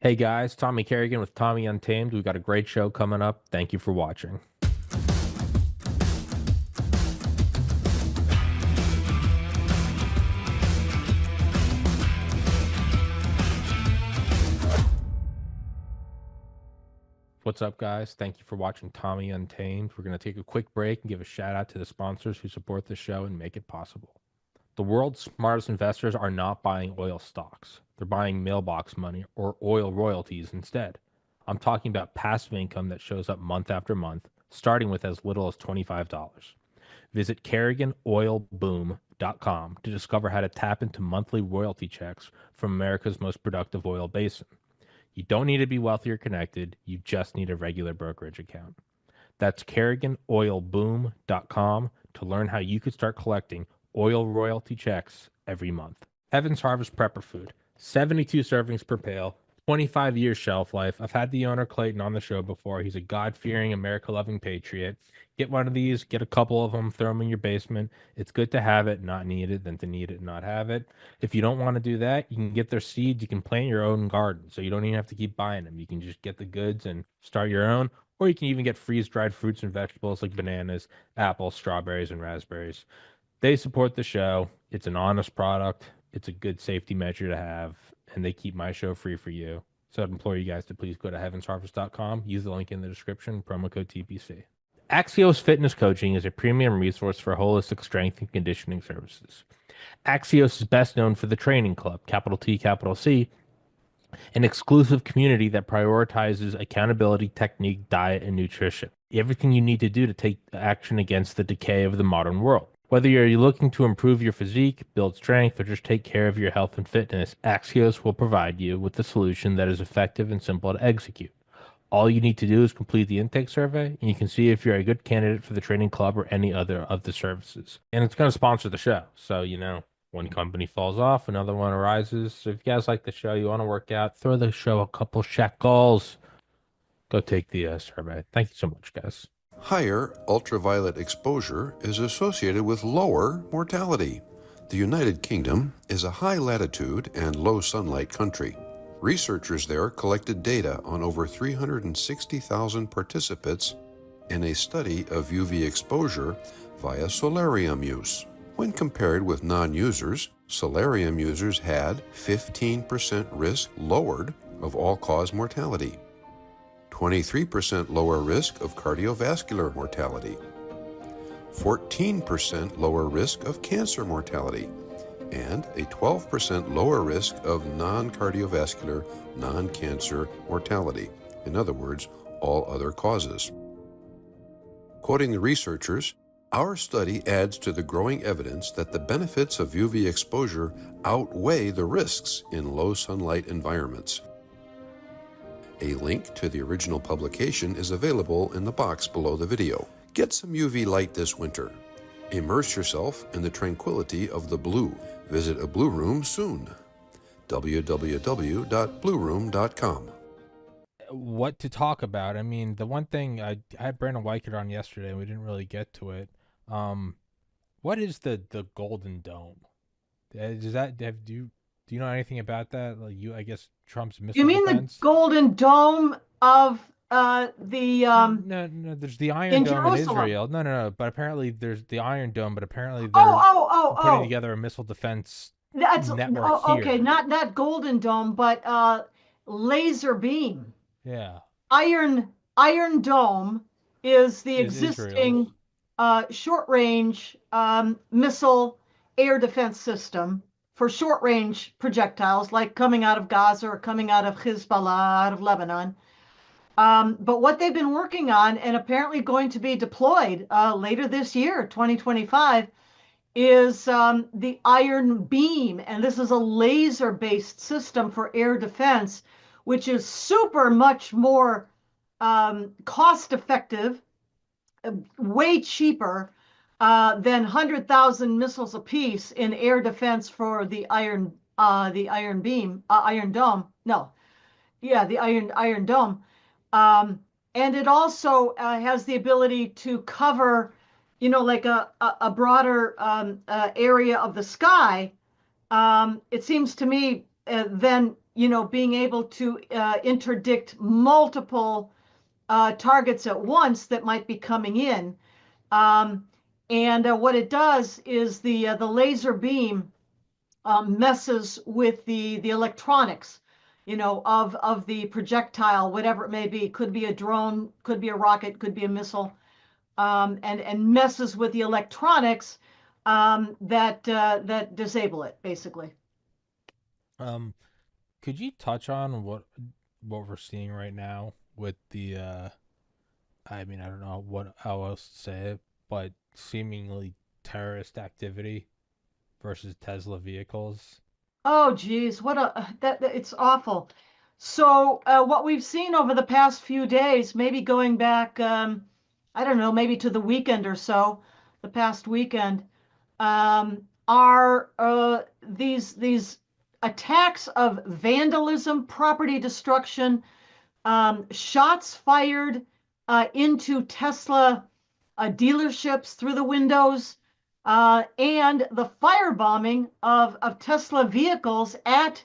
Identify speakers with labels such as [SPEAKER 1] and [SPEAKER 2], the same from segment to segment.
[SPEAKER 1] Hey guys, Tommy Kerrigan with Tommy Untamed. We've got a great show coming up. Thank you for watching. What's up, guys? Thank you for watching Tommy Untamed. We're going to take a quick break and give a shout out to the sponsors who support the show and make it possible. The world's smartest investors are not buying oil stocks. They're buying mailbox money or oil royalties instead. I'm talking about passive income that shows up month after month, starting with as little as $25. Visit KerriganOilBoom.com to discover how to tap into monthly royalty checks from America's most productive oil basin. You don't need to be wealthy or connected, you just need a regular brokerage account. That's KerriganOilBoom.com to learn how you could start collecting oil royalty checks every month. Heaven's Harvest Prepper Food, 72 servings per pail, 25 years shelf life. I've had the owner Clayton on the show before. He's a God-fearing, America-loving patriot. Get one of these, get a couple of them, throw them in your basement. It's good to have it, not need it, than to need it and not have it. If you don't want to do that, you can get their seeds. You can plant your own garden, so you don't even have to keep buying them. You can just get the goods and start your own, or you can even get freeze-dried fruits and vegetables like bananas, apples, strawberries, and raspberries. They support the show. It's an honest product. It's a good safety measure to have, and they keep my show free for you. So I'd implore you guys to please go to heavensharvest.com, use the link in the description, promo code TPC. Axios Fitness Coaching is a premium resource for holistic strength and conditioning services. Axios is best known for the Training Club, capital T, capital C, an exclusive community that prioritizes accountability, technique, diet, and nutrition. Everything you need to do to take action against the decay of the modern world. Whether you're looking to improve your physique, build strength, or just take care of your health and fitness, Axios will provide you with a solution that is effective and simple to execute. All you need to do is complete the intake survey, and you can see if you're a good candidate for the training club or any other of the services. And it's going to sponsor the show. So, one company falls off, another one arises. So if you guys like the show, you want to work out, throw the show a couple shekels. Go take the survey. Thank you so much, guys.
[SPEAKER 2] Higher ultraviolet exposure is associated with lower mortality. The United Kingdom is a high latitude and low sunlight country. Researchers there collected data on over 360,000 participants in a study of UV exposure via solarium use. When compared with non-users, solarium users had 15% risk lowered of all-cause mortality, 23% lower risk of cardiovascular mortality, 14% lower risk of cancer mortality, and a 12% lower risk of non-cardiovascular, non-cancer mortality. In other words, all other causes. Quoting the researchers, our study adds to the growing evidence that the benefits of UV exposure outweigh the risks in low sunlight environments. A link to the original publication is available in the box below the video. Get some UV light this winter. Immerse yourself in the tranquility of the blue. Visit a blue room soon. www.blueroom.com.
[SPEAKER 1] What to talk about? I mean, the one thing I had Brandon Weichert on yesterday, and we didn't really get to it. What is the Golden Dome? Does that do you know anything about that? Like I guess Trump's
[SPEAKER 3] You
[SPEAKER 1] missile
[SPEAKER 3] mean the
[SPEAKER 1] defense.
[SPEAKER 3] Golden Dome of the
[SPEAKER 1] No. There's the Iron
[SPEAKER 3] in
[SPEAKER 1] Dome in
[SPEAKER 3] Jerusalem?
[SPEAKER 1] Israel. No. But apparently there's the Iron Dome. But apparently
[SPEAKER 3] Oh,
[SPEAKER 1] they're
[SPEAKER 3] oh, oh,
[SPEAKER 1] putting
[SPEAKER 3] oh.
[SPEAKER 1] together a missile defense
[SPEAKER 3] That's
[SPEAKER 1] network
[SPEAKER 3] okay.
[SPEAKER 1] here.
[SPEAKER 3] Not Golden Dome, but laser beam.
[SPEAKER 1] Yeah,
[SPEAKER 3] Iron Dome is the
[SPEAKER 1] is Israel's.
[SPEAKER 3] existing short range missile air defense system for short range projectiles, like coming out of Gaza or coming out of Hezbollah, out of Lebanon. But what they've been working on and apparently going to be deployed later this year, 2025, is the Iron Beam. And this is a laser based system for air defense, which is super much more cost effective, way cheaper than 100,000 missiles apiece in air defense for the Iron Beam, Iron Dome. No, yeah, the Iron Dome. And it also has the ability to cover, like a broader area of the sky. It seems to me than being able to interdict multiple targets at once that might be coming in. Um, and what it does is the laser beam messes with the electronics, of the projectile, whatever it may be. Could be a drone, could be a rocket, could be a missile, and messes with the electronics that disable it, basically.
[SPEAKER 1] Um, could you touch on what we're seeing right now with the I mean, I don't know what how else to say it, but seemingly terrorist activity versus Tesla vehicles.
[SPEAKER 3] Oh, geez, what a it's awful. So, what we've seen over the past few days, maybe going back, I don't know, maybe to the weekend or so, the past weekend, are these attacks of vandalism, property destruction, shots fired into Tesla dealerships through the windows, and the firebombing of Tesla vehicles at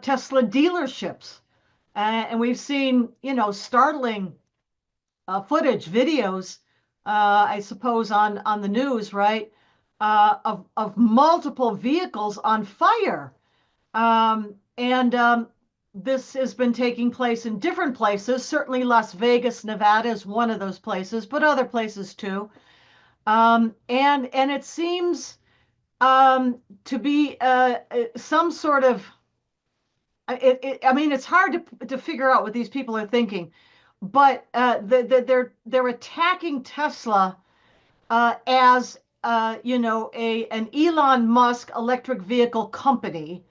[SPEAKER 3] Tesla dealerships. And we've seen, startling footage, videos, I suppose, on the news, right, of multiple vehicles on fire. And this has been taking place in different places. Certainly, Las Vegas, Nevada is one of those places, but other places too. And it seems to be some sort of I mean, it's hard to figure out what these people are thinking, but they're attacking Tesla as a an Elon Musk electric vehicle company.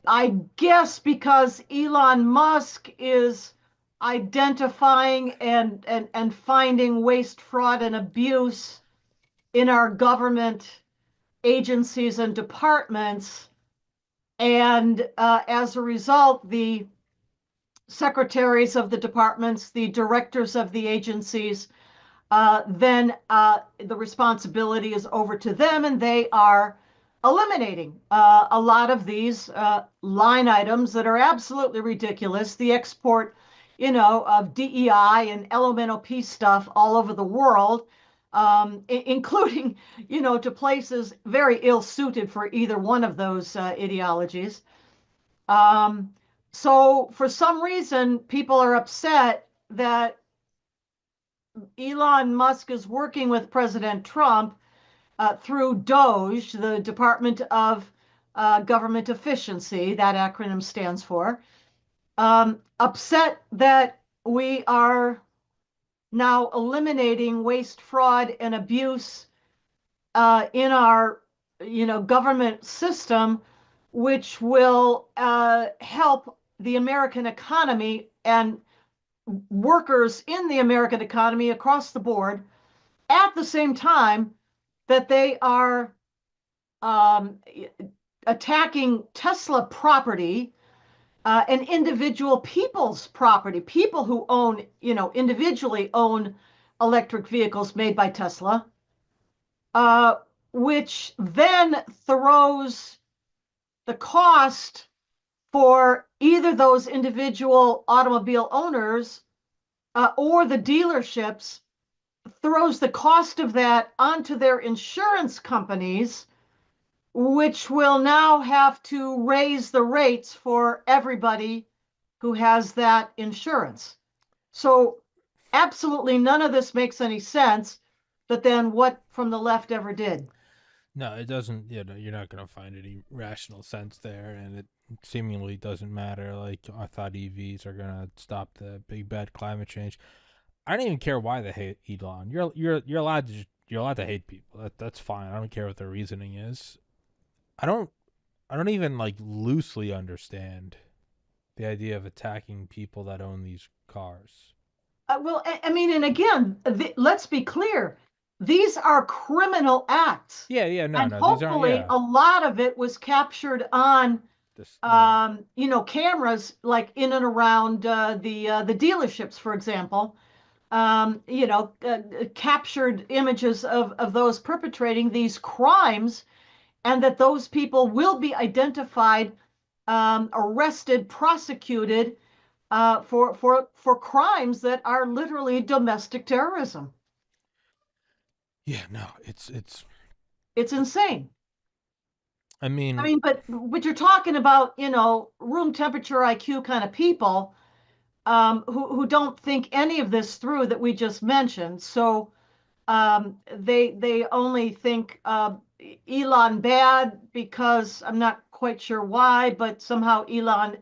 [SPEAKER 3] I guess because Elon Musk is identifying and finding waste, fraud, and abuse in our government agencies and departments. And as a result, the secretaries of the departments, the directors of the agencies, then the responsibility is over to them, and they are eliminating a lot of these line items that are absolutely ridiculous. The export, of DEI and elemental peace stuff all over the world, including, to places very ill suited for either one of those ideologies. Um, so for some reason, people are upset that Elon Musk is working with President Trump through DOGE, the Department of Government Efficiency, that acronym stands for, upset that we are now eliminating waste, fraud, and abuse in our, government system, which will help the American economy and workers in the American economy across the board at the same time that they are um, attacking Tesla property and individual people's property, people who own, individually own electric vehicles made by Tesla, uh, which then throws the cost for either those individual automobile owners or the dealerships, throws the cost of that onto their insurance companies, which will now have to raise the rates for everybody who has that insurance. So absolutely none of this makes any sense, but then what from the left ever did?
[SPEAKER 1] No, it doesn't. You're not gonna find any rational sense there, and it seemingly doesn't matter. Like I thought EVs are gonna stop the big bad climate change. I don't even care why they hate Elon. You're allowed to hate people. That's fine. I don't care what their reasoning is. I don't I don't even like loosely understand the idea of attacking people that own these cars.
[SPEAKER 3] Well, I mean, and again, let's be clear. These are criminal acts.
[SPEAKER 1] Yeah, yeah, no,
[SPEAKER 3] And
[SPEAKER 1] no, these aren't.
[SPEAKER 3] hopefully
[SPEAKER 1] Yeah,
[SPEAKER 3] a lot of it was captured on,
[SPEAKER 1] this, yeah,
[SPEAKER 3] cameras like in and around the dealerships, for example. Captured images of those perpetrating these crimes, and that those people will be identified arrested, prosecuted for crimes that are literally domestic terrorism.
[SPEAKER 1] Yeah, no,
[SPEAKER 3] It's insane.
[SPEAKER 1] I
[SPEAKER 3] I
[SPEAKER 1] mean,
[SPEAKER 3] mean, but you're talking about, room temperature IQ kind of people who don't think any of this through that we just mentioned. So they only think Elon bad because I'm not quite sure why, but somehow Elon,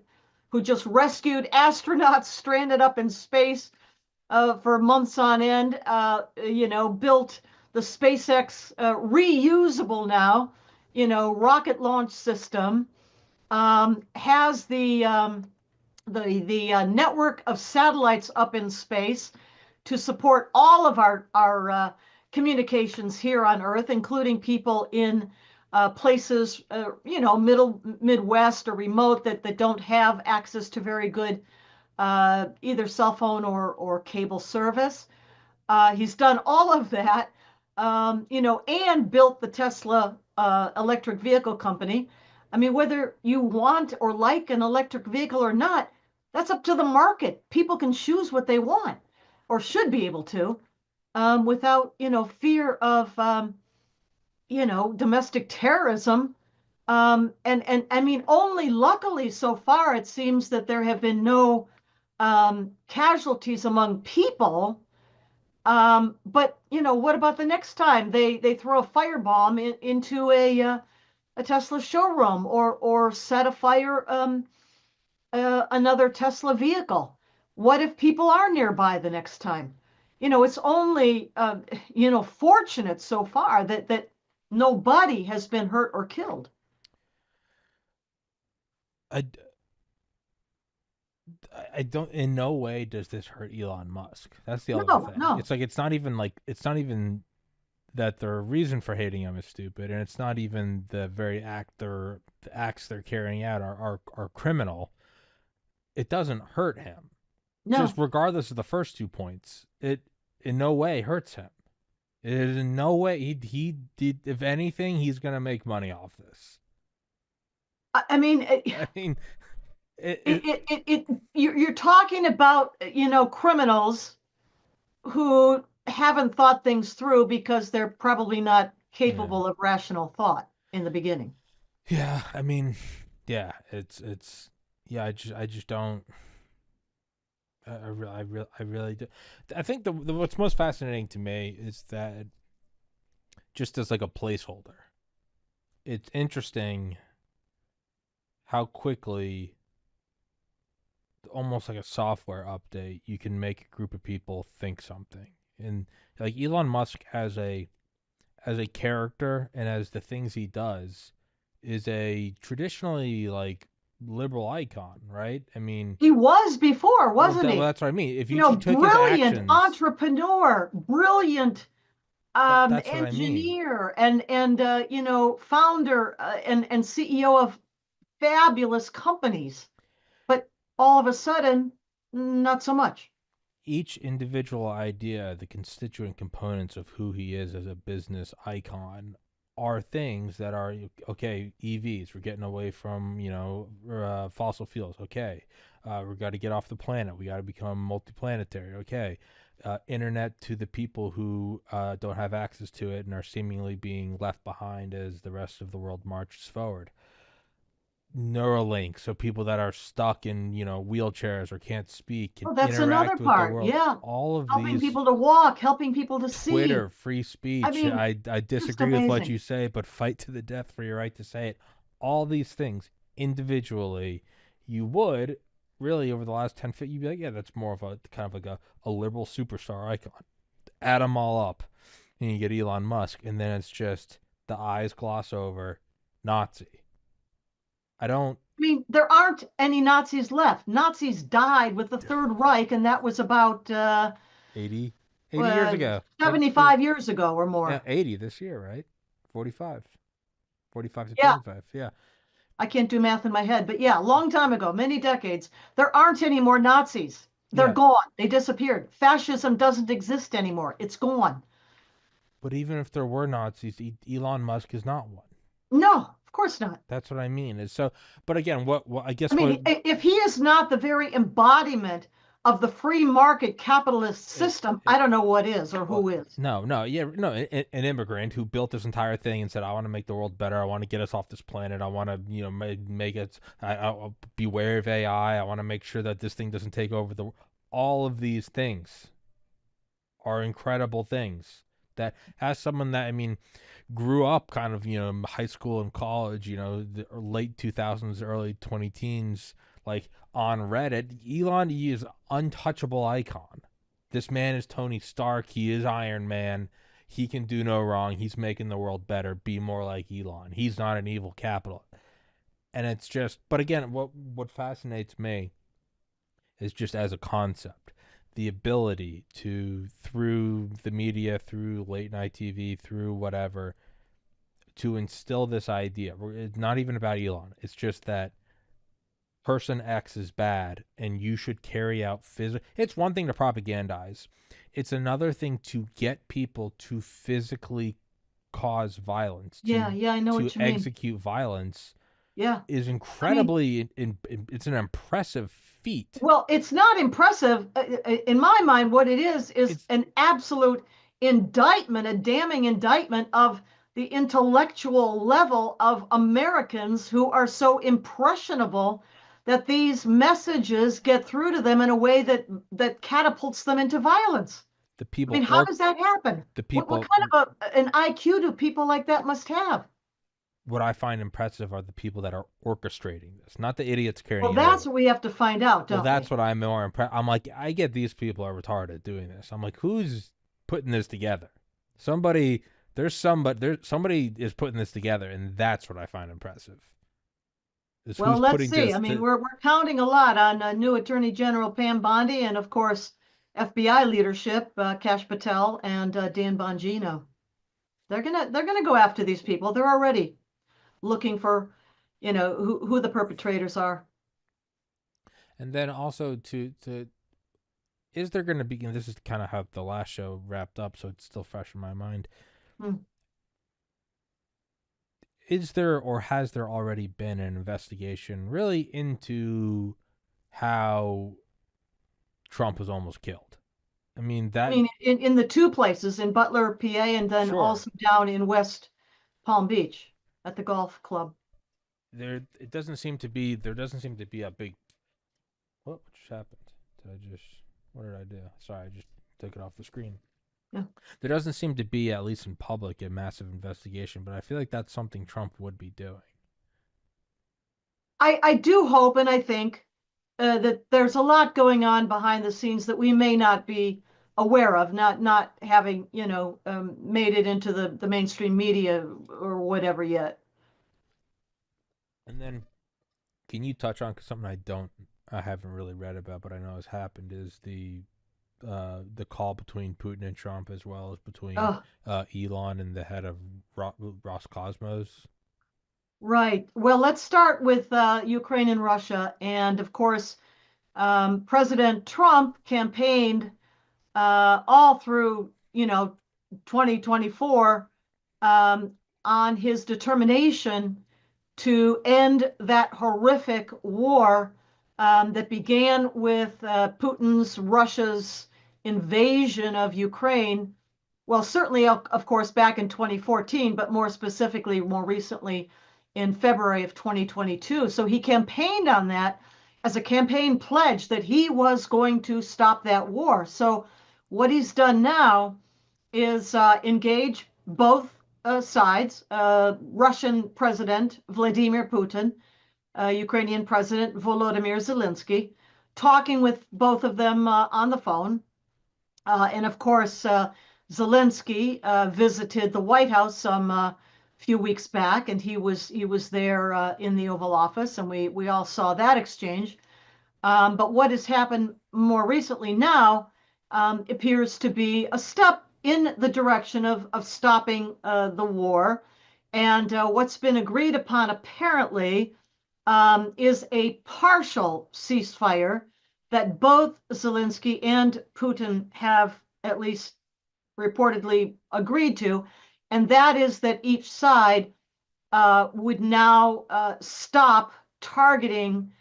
[SPEAKER 3] who just rescued astronauts stranded up in space for months on end, built the SpaceX reusable now, rocket launch system, has the network of satellites up in space to support all of our communications here on Earth, including people in places, Midwest or remote that don't have access to very good either cell phone or cable service. He's done all of that, and built the Tesla electric vehicle company. I mean, whether you want or like an electric vehicle or not, that's up to the market. People can choose what they want or should be able to without, fear of, domestic terrorism. And I mean, only luckily so far, it seems that there have been no casualties among people. But what about the next time they throw a firebomb into a Tesla showroom or set a fire another Tesla vehicle? What if people are nearby the next time? It's only fortunate so far that nobody has been hurt or killed.
[SPEAKER 1] I I don't. In no way does this hurt Elon Musk. That's the other
[SPEAKER 3] No,
[SPEAKER 1] thing.
[SPEAKER 3] no,
[SPEAKER 1] It's like it's not even that the reason for hating him is stupid, and it's not even the acts they're carrying out are criminal. It doesn't hurt him. Just
[SPEAKER 3] no.
[SPEAKER 1] regardless of the first 2 points, it in no way hurts him. It is in no way he did. If anything, he's gonna make money off this.
[SPEAKER 3] I mean,
[SPEAKER 1] I mean, it
[SPEAKER 3] you're talking about, criminals who haven't thought things through because they're probably not
[SPEAKER 1] yeah.
[SPEAKER 3] capable of rational thought in the beginning.
[SPEAKER 1] Yeah, I mean, yeah, it's yeah. I just don't. I really do. I think the what's most fascinating to me is that just as like a placeholder, it's interesting how quickly, almost like a software update, you can make a group of people think something. And like Elon Musk as a character and as the things he does is a traditionally like liberal icon, right? I mean,
[SPEAKER 3] He was before, wasn't
[SPEAKER 1] well,
[SPEAKER 3] he?
[SPEAKER 1] that's what I mean. If you took his
[SPEAKER 3] Brilliant
[SPEAKER 1] actions,
[SPEAKER 3] entrepreneur, brilliant
[SPEAKER 1] that's what I mean.
[SPEAKER 3] engineer, and founder and CEO of fabulous companies. But all of a sudden, not so much.
[SPEAKER 1] Each individual idea, the constituent components of who he is as a business icon, are things that are okay. EVs, we're getting away from fossil fuels. Okay, we got to get off the planet. We got to become multiplanetary. Okay, internet to the people who don't have access to it and are seemingly being left behind as the rest of the world marches forward. Neuralink, so people that are stuck in wheelchairs or can't speak can
[SPEAKER 3] Oh, that's another
[SPEAKER 1] interact with the
[SPEAKER 3] part.
[SPEAKER 1] world.
[SPEAKER 3] Yeah.
[SPEAKER 1] All of
[SPEAKER 3] Helping
[SPEAKER 1] these,
[SPEAKER 3] people to walk, helping people to see.
[SPEAKER 1] Twitter, free
[SPEAKER 3] I
[SPEAKER 1] speech.
[SPEAKER 3] mean,
[SPEAKER 1] I
[SPEAKER 3] just
[SPEAKER 1] disagree with what
[SPEAKER 3] amazing.
[SPEAKER 1] you say, but fight to the death for your right to say it. All these things individually, you would really over the last 10 feet, you'd be like, yeah, that's more of a kind of like a liberal superstar icon. Add them all up, and you get Elon Musk, and then it's just the eyes gloss over Nazi. I don't
[SPEAKER 3] I mean, there aren't any Nazis left. Nazis died with the Third Reich, and that was about
[SPEAKER 1] 80, 80 years ago.
[SPEAKER 3] 75 years ago or
[SPEAKER 1] Yeah,
[SPEAKER 3] more.
[SPEAKER 1] 80 this year, right? 45. 45 to
[SPEAKER 3] Yeah,
[SPEAKER 1] 55. Yeah.
[SPEAKER 3] I can't do math in my head, but yeah, a long time ago, many decades. There aren't any more Nazis. They're
[SPEAKER 1] Yeah.
[SPEAKER 3] gone. They disappeared. Fascism doesn't exist anymore. It's gone.
[SPEAKER 1] But even if there were Nazis, Elon Musk is not one.
[SPEAKER 3] No, of course not.
[SPEAKER 1] That's what I mean. Is so, but again, what I guess
[SPEAKER 3] I
[SPEAKER 1] what
[SPEAKER 3] mean, if he is not the very embodiment of the free market capitalist
[SPEAKER 1] it,
[SPEAKER 3] system,
[SPEAKER 1] it,
[SPEAKER 3] I don't know what is or
[SPEAKER 1] well,
[SPEAKER 3] who is.
[SPEAKER 1] no, yeah, no, an immigrant who built this entire thing and said, "I want to make the world better. I want to get us off this planet. I want to, make it. I'll beware of AI. I want to make sure that this thing doesn't take over the. All of these things are incredible things. That as someone that grew up kind of high school and college, the late 2000s, early 20 teens, like on Reddit, Elon is untouchable icon. This man is Tony Stark. He is Iron Man. He can do no wrong. He's making the world better. Be more like Elon. He's not an evil capital. And it's just, but again, what fascinates me is just as a concept, the ability to, through the media, through late night TV, through whatever, to instill this idea. It's not even about Elon. It's just that person X is bad and you should carry out physical. It's one thing to propagandize. It's another thing to get people to physically cause violence,
[SPEAKER 3] Yeah, yeah, I know
[SPEAKER 1] to
[SPEAKER 3] what you mean.
[SPEAKER 1] execute violence
[SPEAKER 3] Yeah.
[SPEAKER 1] is
[SPEAKER 3] I mean,
[SPEAKER 1] incredibly it's an impressive feat.
[SPEAKER 3] well, it's not impressive. In my mind, what it is
[SPEAKER 1] It's
[SPEAKER 3] an absolute indictment, a damning indictment of the intellectual level of Americans who are so impressionable that these messages get through to them in a way that catapults them into violence.
[SPEAKER 1] the
[SPEAKER 3] I mean,
[SPEAKER 1] people
[SPEAKER 3] how
[SPEAKER 1] or
[SPEAKER 3] does that happen?
[SPEAKER 1] the
[SPEAKER 3] What
[SPEAKER 1] people
[SPEAKER 3] kind of an IQ do people like that must have?
[SPEAKER 1] what I find impressive are the people that are orchestrating this, not the idiots
[SPEAKER 3] Well,
[SPEAKER 1] carrying it
[SPEAKER 3] that's
[SPEAKER 1] over.
[SPEAKER 3] what we have to find out,
[SPEAKER 1] Well,
[SPEAKER 3] don't
[SPEAKER 1] that's
[SPEAKER 3] we?
[SPEAKER 1] what I'm more impressed. I'm like, I get these people are retarded doing this. I'm like, who's putting this together? Somebody, somebody is putting this together, and that's what I find impressive. Is
[SPEAKER 3] Well,
[SPEAKER 1] who's
[SPEAKER 3] let's
[SPEAKER 1] putting
[SPEAKER 3] see.
[SPEAKER 1] this
[SPEAKER 3] I mean,
[SPEAKER 1] to
[SPEAKER 3] we're counting a lot on new Attorney General Pam Bondi and, of course, FBI leadership, Kash Patel and Dan Bongino. They're gonna go after these people. They're already looking for, who the perpetrators are.
[SPEAKER 1] and then also to is there going to be, and this is kind of how the last show wrapped up, so it's still fresh in my mind.
[SPEAKER 3] Hmm.
[SPEAKER 1] Is there or has there already been an investigation really into how Trump was almost killed? I mean
[SPEAKER 3] I
[SPEAKER 1] that
[SPEAKER 3] mean, in the two places, in Butler, PA, and then
[SPEAKER 1] sure
[SPEAKER 3] also down in West Palm Beach at the golf club.
[SPEAKER 1] there doesn't seem to be a big what just happened? Did I just what did I do? Sorry, I just took it off the screen.
[SPEAKER 3] Yeah.
[SPEAKER 1] There doesn't seem to be, at least in public, a massive investigation, but I feel like that's something Trump would be doing.
[SPEAKER 3] I do hope and I think that there's a lot going on behind the scenes that we may not be aware of, not having made it into the mainstream media or whatever yet.
[SPEAKER 1] And then, can you touch on, cause something I haven't really read about, but I know has happened, is the call between Putin and Trump, as well as between
[SPEAKER 3] Oh,
[SPEAKER 1] Elon and the head of Roscosmos.
[SPEAKER 3] right. Well, let's start with Ukraine and Russia, and of course, President Trump campaigned all through 2024 um, on his determination to end that horrific war that began with Putin's Russia's invasion of Ukraine. Well, certainly, of course, back in 2014, but more specifically, more recently in February of 2022. So he campaigned on that as a campaign pledge that he was going to stop that war. So what he's done now is engage both sides, Russian President Vladimir Putin, Ukrainian President Volodymyr Zelensky, talking with both of them on the phone. And of course, Zelensky visited the White House some few weeks back, and he was there in the Oval Office, and we all saw that exchange. But what has happened more recently now appears to be a step in the direction of stopping the war. And what's been agreed upon apparently is a partial ceasefire that both Zelensky and Putin have at least reportedly agreed to. And that is that each side would now stop targeting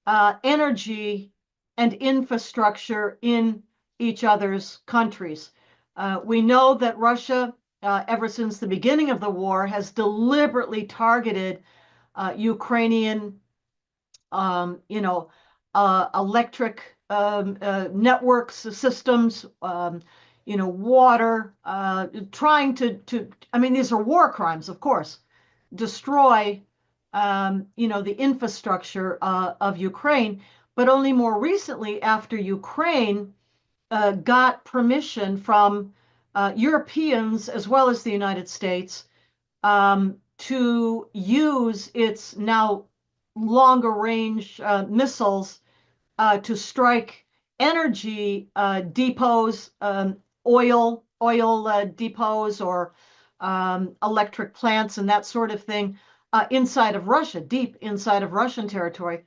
[SPEAKER 3] energy and infrastructure in each other's countries. We know that Russia, ever since the beginning of the war, has deliberately targeted Ukrainian, electric networks, systems, water, trying I mean, these are war crimes, of course, destroy, the infrastructure of Ukraine. But only more recently, after Ukraine got permission from Europeans as well as the United States to use its now longer range missiles to strike energy depots, oil depots, or electric plants and that sort of thing inside of Russia, deep inside of Russian territory.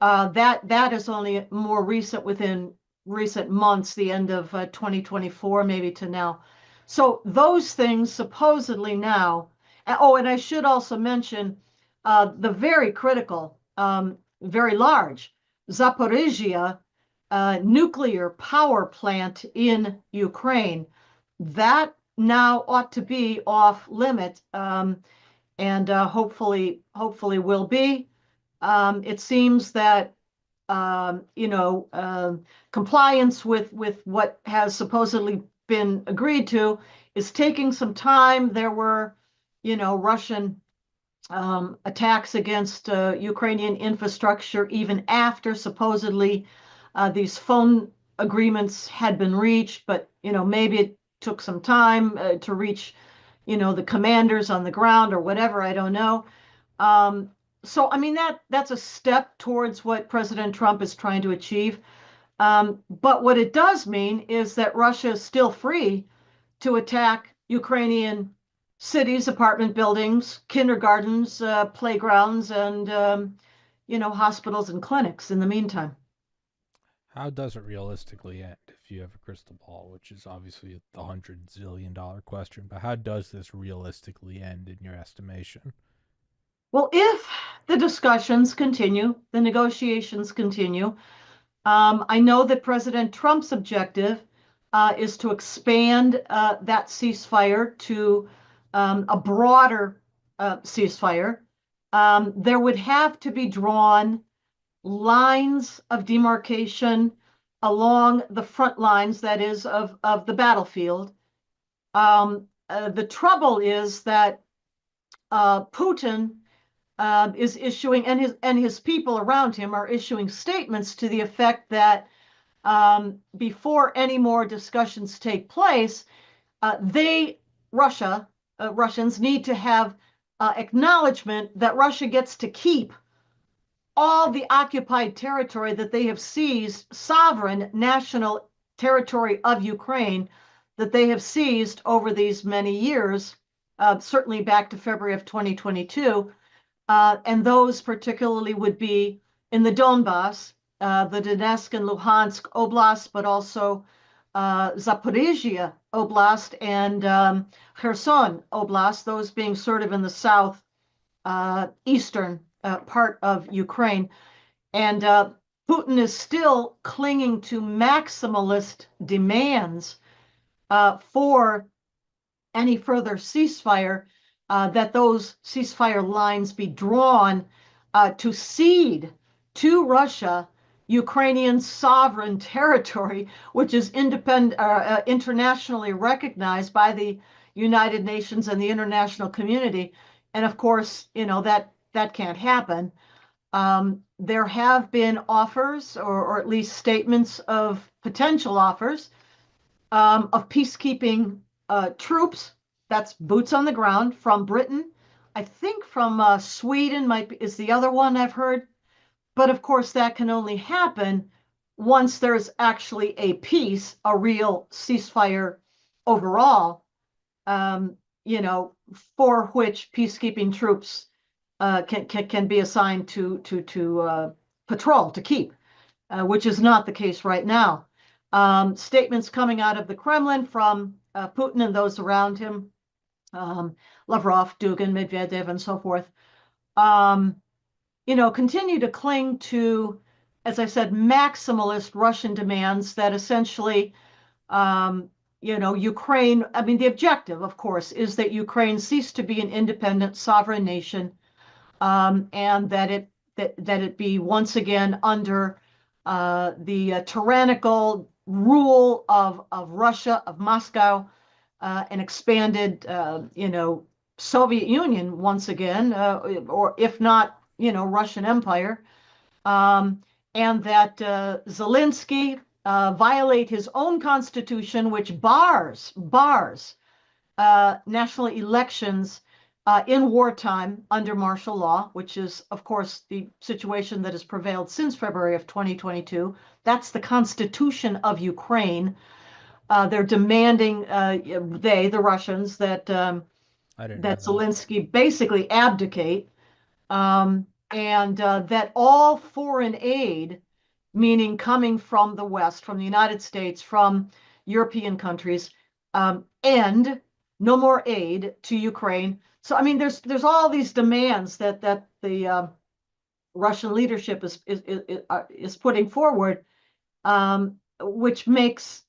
[SPEAKER 3] That is only more recent, within recent months, the end of 2024, maybe to now. So those things supposedly now. Oh, and I should also mention the very critical, very large Zaporizhia nuclear power plant in Ukraine. That now ought to be off limit, and hopefully will be. It seems that compliance with what has supposedly been agreed to is taking some time. There were, Russian attacks against Ukrainian infrastructure even after supposedly these phone agreements had been reached, but maybe it took some time to reach, the commanders on the ground or whatever. I don't know. So I mean that's a step towards what President Trump is trying to achieve. But what it does mean is that Russia is still free to attack Ukrainian cities, apartment buildings, kindergartens, playgrounds, and hospitals and clinics in the meantime.
[SPEAKER 1] How does it realistically end if you have a crystal ball, which is obviously the $100 zillion question, but how does this realistically end in your estimation?
[SPEAKER 3] Well, if the discussions continue, the negotiations continue, I know that President Trump's objective is to expand that ceasefire to a broader ceasefire. There would have to be drawn lines of demarcation along the front lines, that is, of the battlefield. The trouble is that Putin is issuing, and his people around him are issuing statements to the effect that before any more discussions take place, Russians need to have acknowledgement that Russia gets to keep all the occupied territory that they have seized, sovereign national territory of Ukraine that they have seized over these many years, certainly back to February of 2022. And those particularly would be in the Donbass, the Donetsk and Luhansk Oblast, but also Zaporizhia Oblast and Kherson Oblast, those being sort of in the south eastern part of Ukraine. And Putin is still clinging to maximalist demands for any further ceasefire, that those ceasefire lines be drawn to cede to Russia Ukrainian sovereign territory, which is internationally recognized by the United Nations and the international community. And of course, that can't happen. There have been offers, or at least statements of potential offers, of peacekeeping troops, that's boots on the ground, from Britain. I think from Sweden is the other one I've heard. But of course, that can only happen once there's actually a peace, a real ceasefire overall, for which peacekeeping troops can be assigned to patrol, to keep, which is not the case right now. Statements coming out of the Kremlin from Putin and those around him um, Lavrov, Dugin, Medvedev, and so forth, um, continue to cling to, as I said, maximalist Russian demands that essentially, um, Ukraine, I mean, the objective, of course, is that Ukraine cease to be an independent sovereign nation, and that it be once again under the tyrannical rule of Russia, of Moscow, an expanded, Soviet Union once again, or if not, Russian Empire, um, and that Zelensky violate his own constitution, which bars national elections in wartime under martial law, which is, of course, the situation that has prevailed since February of 2022. That's the Constitution of Ukraine. They're demanding, the Russians,
[SPEAKER 1] I didn't know
[SPEAKER 3] that
[SPEAKER 1] that.
[SPEAKER 3] Zelensky basically abdicate, and that all foreign aid, meaning coming from the West, from the United States, from European countries, end. No more aid to Ukraine. So I mean, there's all these demands that the Russian leadership is putting forward, which makes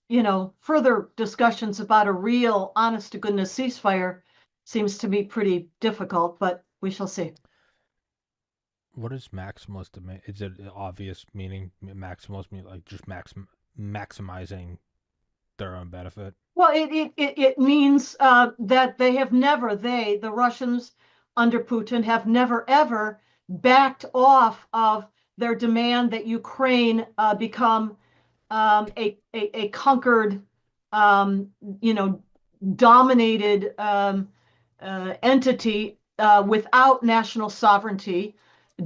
[SPEAKER 3] further discussions about a real, honest to goodness ceasefire seems to be pretty difficult. But we shall see.
[SPEAKER 1] What is maximalist? Is it an obvious meaning? Maximalist mean like just maximizing their own benefit?
[SPEAKER 3] Well, it means that the Russians under Putin have never ever backed off of their demand that Ukraine become a conquered, um, you know, dominated entity without national sovereignty,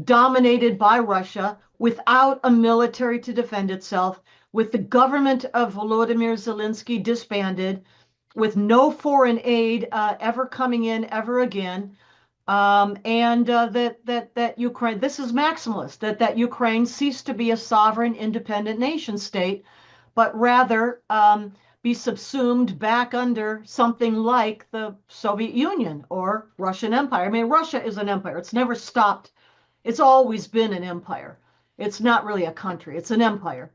[SPEAKER 3] dominated by Russia, without a military to defend itself, with the government of Volodymyr Zelensky disbanded, with no foreign aid ever coming in ever again, and that Ukraine, this is maximalist, that Ukraine ceased to be a sovereign, independent nation state, but rather be subsumed back under something like the Soviet Union or Russian Empire. I mean, Russia is an empire. It's never stopped. It's always been an empire. It's not really a country. It's an empire,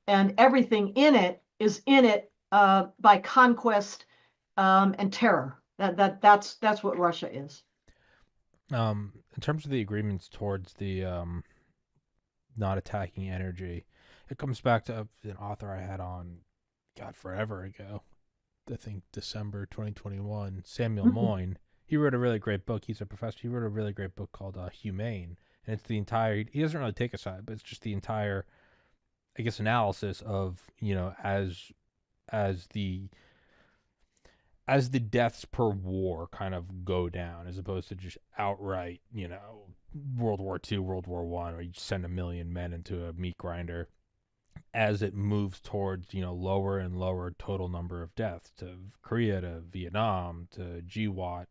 [SPEAKER 3] and everything in it is in it by conquest and terror. That's what Russia is.
[SPEAKER 1] In terms of the agreements towards the not attacking energy, it comes back to an author I had on, God, forever ago. I think December 2021. Samuel
[SPEAKER 3] Mhm.
[SPEAKER 1] Moyne. He wrote a really great book. He's a professor. He wrote a really great book called Humane, and it's the entire. He doesn't really take a side, but it's just the entire, I guess, analysis of as the as the deaths per war kind of go down, as opposed to just outright, World War II, World War One, where you send 1 million men into a meat grinder. As it moves towards, lower and lower total number of deaths, to Korea, to Vietnam, to GWAT,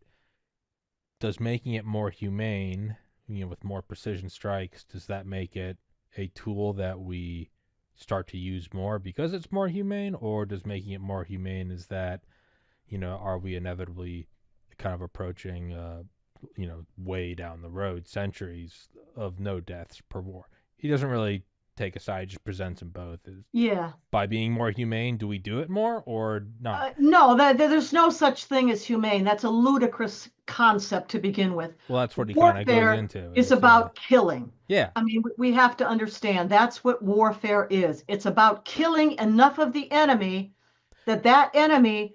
[SPEAKER 1] does making it more humane, with more precision strikes, does that make it a tool that we start to use more because it's more humane, or does making it more humane is that, are we inevitably kind of approaching, way down the road, centuries of no deaths per war? He doesn't really take a side; just presents them both.
[SPEAKER 3] Yeah.
[SPEAKER 1] By being more humane, do we do it more or not?
[SPEAKER 3] No, there's no such thing as humane. That's a ludicrous concept to begin with.
[SPEAKER 1] Well, that's what he kind of goes
[SPEAKER 3] Warfare
[SPEAKER 1] into.
[SPEAKER 3] is
[SPEAKER 1] Is
[SPEAKER 3] about killing.
[SPEAKER 1] yeah,
[SPEAKER 3] I mean, we have to understand that's what warfare is. It's about killing enough of the enemy that enemy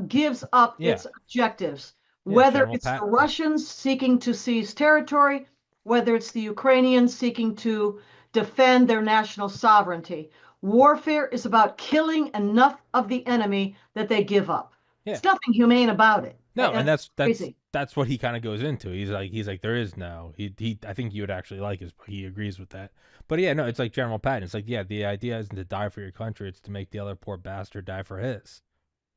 [SPEAKER 3] gives up
[SPEAKER 1] yeah,
[SPEAKER 3] its objectives,
[SPEAKER 1] yeah.
[SPEAKER 3] whether
[SPEAKER 1] General
[SPEAKER 3] it's the
[SPEAKER 1] Patton's.
[SPEAKER 3] Russians seeking to seize territory, whether it's the Ukrainians seeking to defend their national sovereignty. Warfare is about killing enough of the enemy that they give up.
[SPEAKER 1] Yeah,
[SPEAKER 3] It's nothing humane about it.
[SPEAKER 1] no, and
[SPEAKER 3] It's crazy.
[SPEAKER 1] that's what he kind of goes into. He's like there is no. He I think you would actually like his. He agrees with that. But yeah, no, it's like General Patton. It's like, yeah, the idea isn't to die for your country; it's to make the other poor bastard die for his.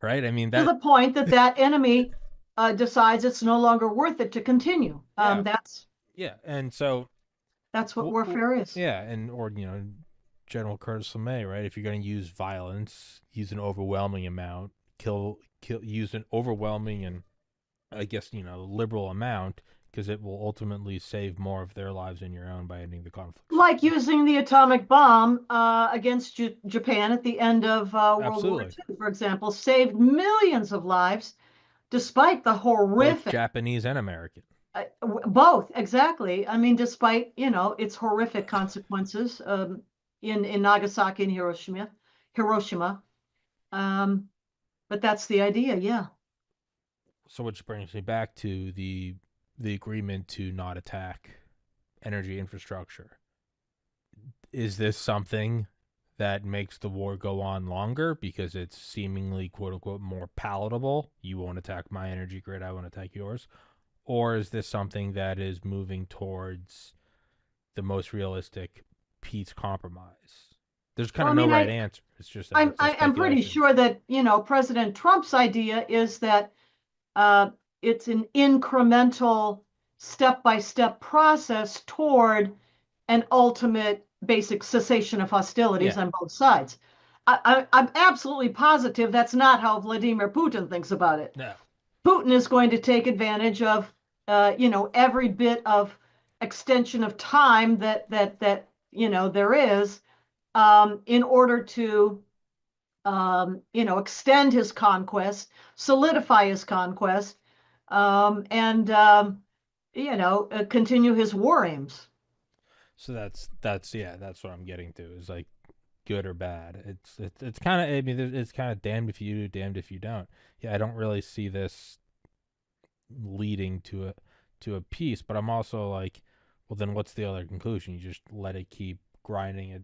[SPEAKER 1] Right? I mean
[SPEAKER 3] To
[SPEAKER 1] that.
[SPEAKER 3] the point that enemy decides it's no longer worth it to continue.
[SPEAKER 1] Yeah, yeah, and so
[SPEAKER 3] That's what warfare is.
[SPEAKER 1] yeah, and or General Curtis LeMay, right? If you're going to use violence, use an overwhelming amount, use an overwhelming and I guess, liberal amount, because it will ultimately save more of their lives than your own by ending the conflict
[SPEAKER 3] Like
[SPEAKER 1] sooner.
[SPEAKER 3] using the atomic bomb against Japan at the end of World War
[SPEAKER 1] Absolutely.
[SPEAKER 3] II, for example, saved millions of lives despite the
[SPEAKER 1] Both
[SPEAKER 3] horrific,
[SPEAKER 1] Japanese and American.
[SPEAKER 3] both, exactly. I mean, despite, its horrific consequences in Nagasaki and Hiroshima. Um, but that's the idea, yeah.
[SPEAKER 1] So which brings me back to the agreement to not attack energy infrastructure. Is this something that makes the war go on longer because it's seemingly quote unquote more palatable? You won't attack my energy grid, I won't attack yours. Or is this something that is moving towards the most realistic peace compromise? There's kind
[SPEAKER 3] Well, I
[SPEAKER 1] of no
[SPEAKER 3] mean,
[SPEAKER 1] right answer. It's just it's a
[SPEAKER 3] I'm pretty
[SPEAKER 1] speculation.
[SPEAKER 3] sure that, President Trump's idea is that uh, it's an incremental, step-by-step process toward an ultimate basic cessation of hostilities
[SPEAKER 1] Yeah.
[SPEAKER 3] on both sides. I'm absolutely positive that's not how Vladimir Putin thinks about it.
[SPEAKER 1] No.
[SPEAKER 3] Putin is going to take advantage of, every bit of extension of time that there is, in order to, extend his conquest, solidify his conquest, and continue his war aims.
[SPEAKER 1] So that's yeah, that's what I'm getting to. Is like good or bad. It's kind of, I mean, it's kind of damned if you do, damned if you don't. Yeah, I don't really see this leading to a peace, but I'm also like, well, then what's the other conclusion? You just let it keep grinding.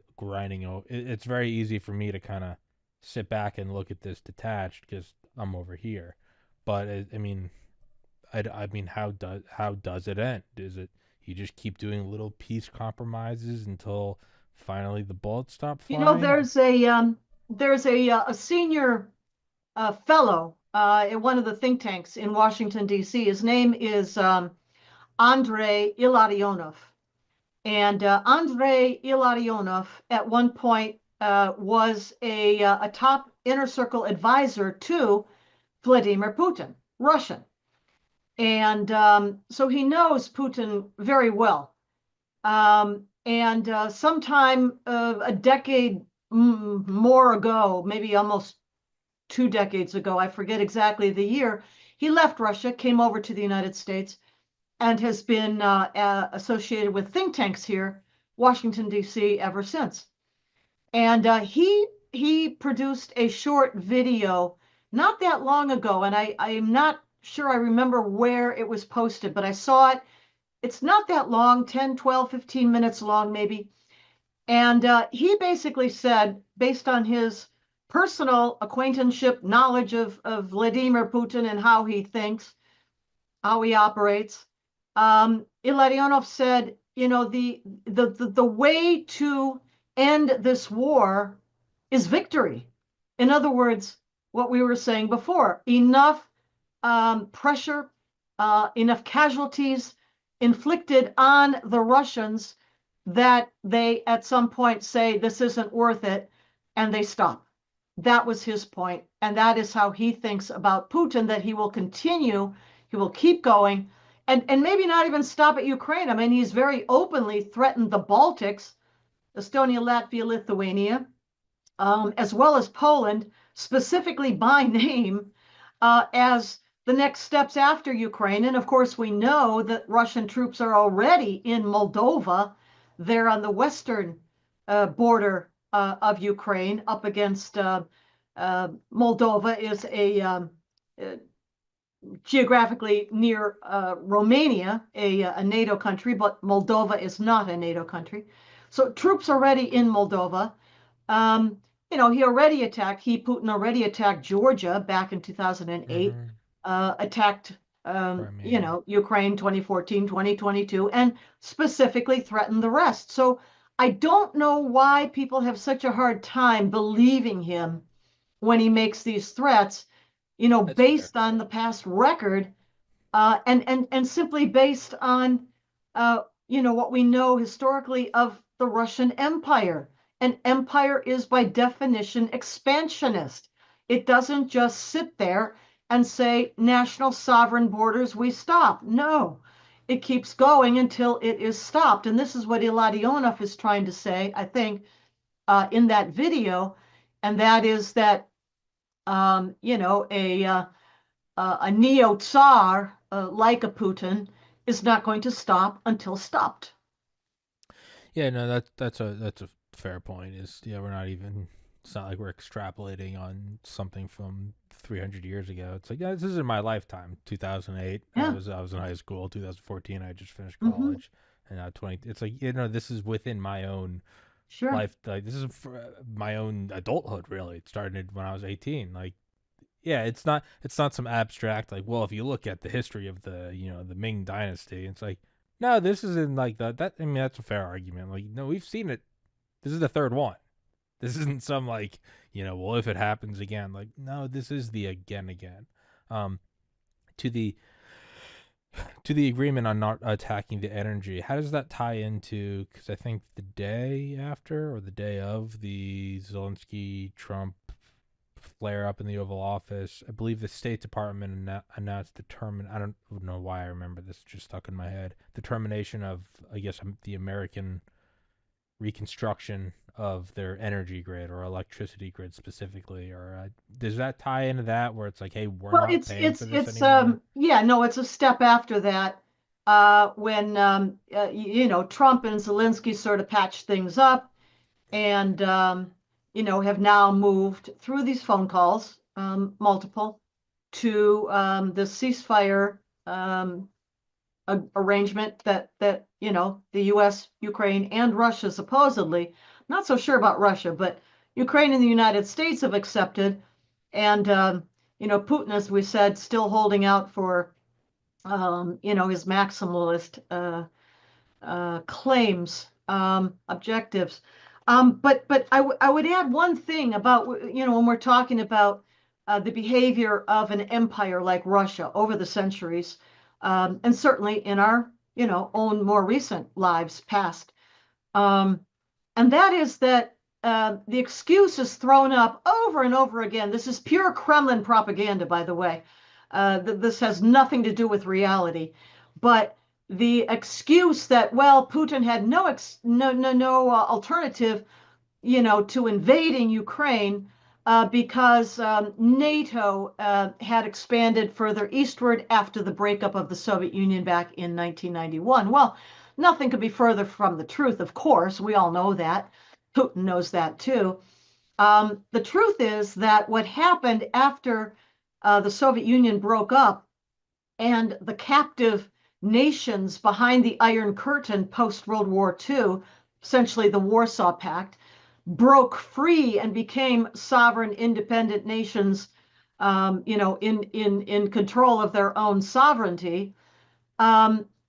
[SPEAKER 1] It's very easy for me to kind of sit back and look at this detached because I'm over here. But I mean, I mean, how does it end? Is it you just keep doing little peace compromises until finally the bullets stop
[SPEAKER 3] You know,
[SPEAKER 1] flying?
[SPEAKER 3] there's a senior fellow in one of the think tanks in Washington D.C. His name is Andrei Ilarionov, and Andrei Ilarionov at one point was a top inner circle advisor to Vladimir Putin, Russian. And so he knows Putin very well. And sometime a decade more ago, maybe almost 2 decades ago, I forget exactly the year, he left Russia, came over to the United States, and has been associated with think tanks here, Washington, D.C., ever since. And he produced a short video not that long ago, and I'm not sure I remember where it was posted, but I saw it. It's not that long, 10, 12, 15 minutes long, maybe. And he basically said, based on his personal acquaintanceship, knowledge of Vladimir Putin and how he thinks, how he operates, Ilarionov said, the way to end this war is victory. In other words, what we were saying before, enough pressure, enough casualties inflicted on the Russians that they at some point say this isn't worth it and they stop. That was his point, and that is how he thinks about Putin, that he will continue, he will keep going, and maybe not even stop at Ukraine. I mean, he's very openly threatened the Baltics, Estonia, Latvia, Lithuania, as well as Poland, specifically by name, as the next steps after Ukraine. And of course, we know that Russian troops are already in Moldova. They're on the western border of Ukraine, up against Moldova is uh, geographically near Romania, a NATO country, but Moldova is not a NATO country. So troops already in Moldova. Um, Putin already attacked Georgia back in 2008,
[SPEAKER 1] Mm-hmm.
[SPEAKER 3] attacked,
[SPEAKER 1] Crimea.
[SPEAKER 3] Ukraine 2014, 2022, and specifically threatened the rest. So I don't know why people have such a hard time believing him when he makes these threats,
[SPEAKER 1] That's fair.
[SPEAKER 3] based on the past record, and simply based on what we know historically of the Russian Empire. An empire is by definition expansionist. It doesn't just sit there and say, national sovereign borders, we stop. No, it keeps going until it is stopped. And this is what Iladionov is trying to say, I think, in that video. And that is that, a neo-Tsar like a Putin is not going to stop until stopped.
[SPEAKER 1] Yeah, no, that's a fair point. Is yeah, we're not even. It's not like we're extrapolating on something from 300 years ago. It's like, yeah, this is in my lifetime. 2008,
[SPEAKER 3] Yeah.
[SPEAKER 1] I was in high school. 2014, I just finished
[SPEAKER 3] Hmm.
[SPEAKER 1] college, and now 20. It's like, this is within my own
[SPEAKER 3] Sure.
[SPEAKER 1] life. Like, this is for my own adulthood. Really, it started when I was 18. Like, yeah, it's not some abstract, like, well, if you look at the history of the the Ming Dynasty, it's like, no, this isn't like that. I mean, that's a fair argument. Like, no, we've seen it. This is the third one. This isn't some, like, well, if it happens again, like, no, this is the again. Um, to the agreement on not attacking the energy, how does that tie into? Because I think the day after or the day of the Zelensky Trump flare up in the Oval Office, I believe the State Department announced I don't know why I remember this, just stuck in my head. The termination of, I guess, the American reconstruction of their energy grid or electricity grid specifically, or does that tie into that where it's like, hey, we're
[SPEAKER 3] Well,
[SPEAKER 1] not paying for this anymore?
[SPEAKER 3] yeah, no, it's a step after that, when Trump and Zelensky sort of patched things up, and have now moved through these phone calls, multiple, to the ceasefire arrangement that the U.S., Ukraine, and Russia supposedly, not so sure about Russia, but Ukraine and the United States have accepted, and Putin, as we said, still holding out for his maximalist claims, objectives. But I would add one thing about, when we're talking about the behavior of an empire like Russia over the centuries, and certainly in our own more recent lives past, um, and that is that the excuse is thrown up over and over again. This is pure Kremlin propaganda, by the way. This has nothing to do with reality. But the excuse that, well, Putin had no alternative, to invading Ukraine, because NATO had expanded further eastward after the breakup of the Soviet Union back in 1991. Well, nothing could be further from the truth, of course. We all know that. Putin knows that too. The truth is that what happened after the Soviet Union broke up and the captive nations behind the Iron Curtain post World War II, essentially the Warsaw Pact, broke free and became sovereign, independent nations, in control of their own sovereignty.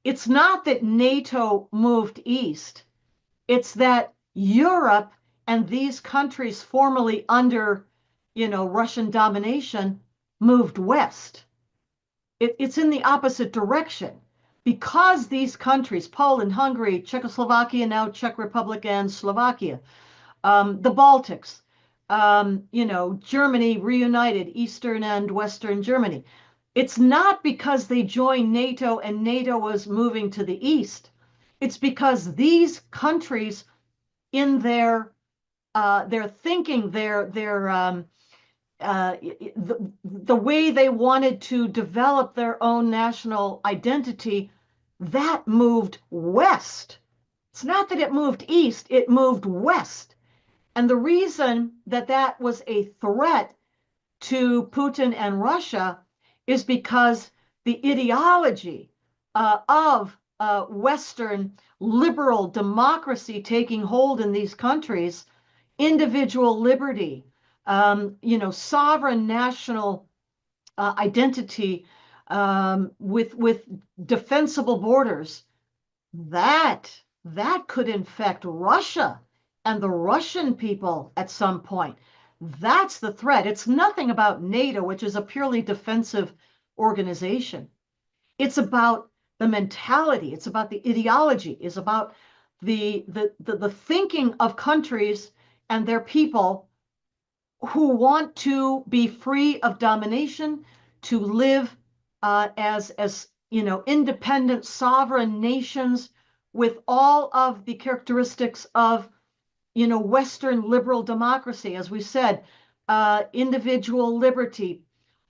[SPEAKER 3] It's not that NATO moved east; it's that Europe and these countries formerly under, Russian domination moved west. It's in the opposite direction because these countries, Poland, Hungary, Czechoslovakia, now Czech Republic and Slovakia, the Baltics, Germany reunited, Eastern and Western Germany. It's not because they joined NATO and NATO was moving to the east. It's because these countries, in their thinking, the way they wanted to develop their own national identity, that moved west. It's not that it moved east; it moved west. And the reason that that was a threat to Putin and Russia is because the ideology of Western liberal democracy taking hold in these countries, individual liberty, sovereign national identity, with defensible borders, that could infect Russia and the Russian people at some point. That's the threat. It's nothing about NATO, which is a purely defensive organization. It's about the mentality. It's about the ideology. It's about the thinking of countries and their people who want to be free of domination, to live as independent sovereign nations with all of the characteristics of Western liberal democracy, as we said, individual liberty,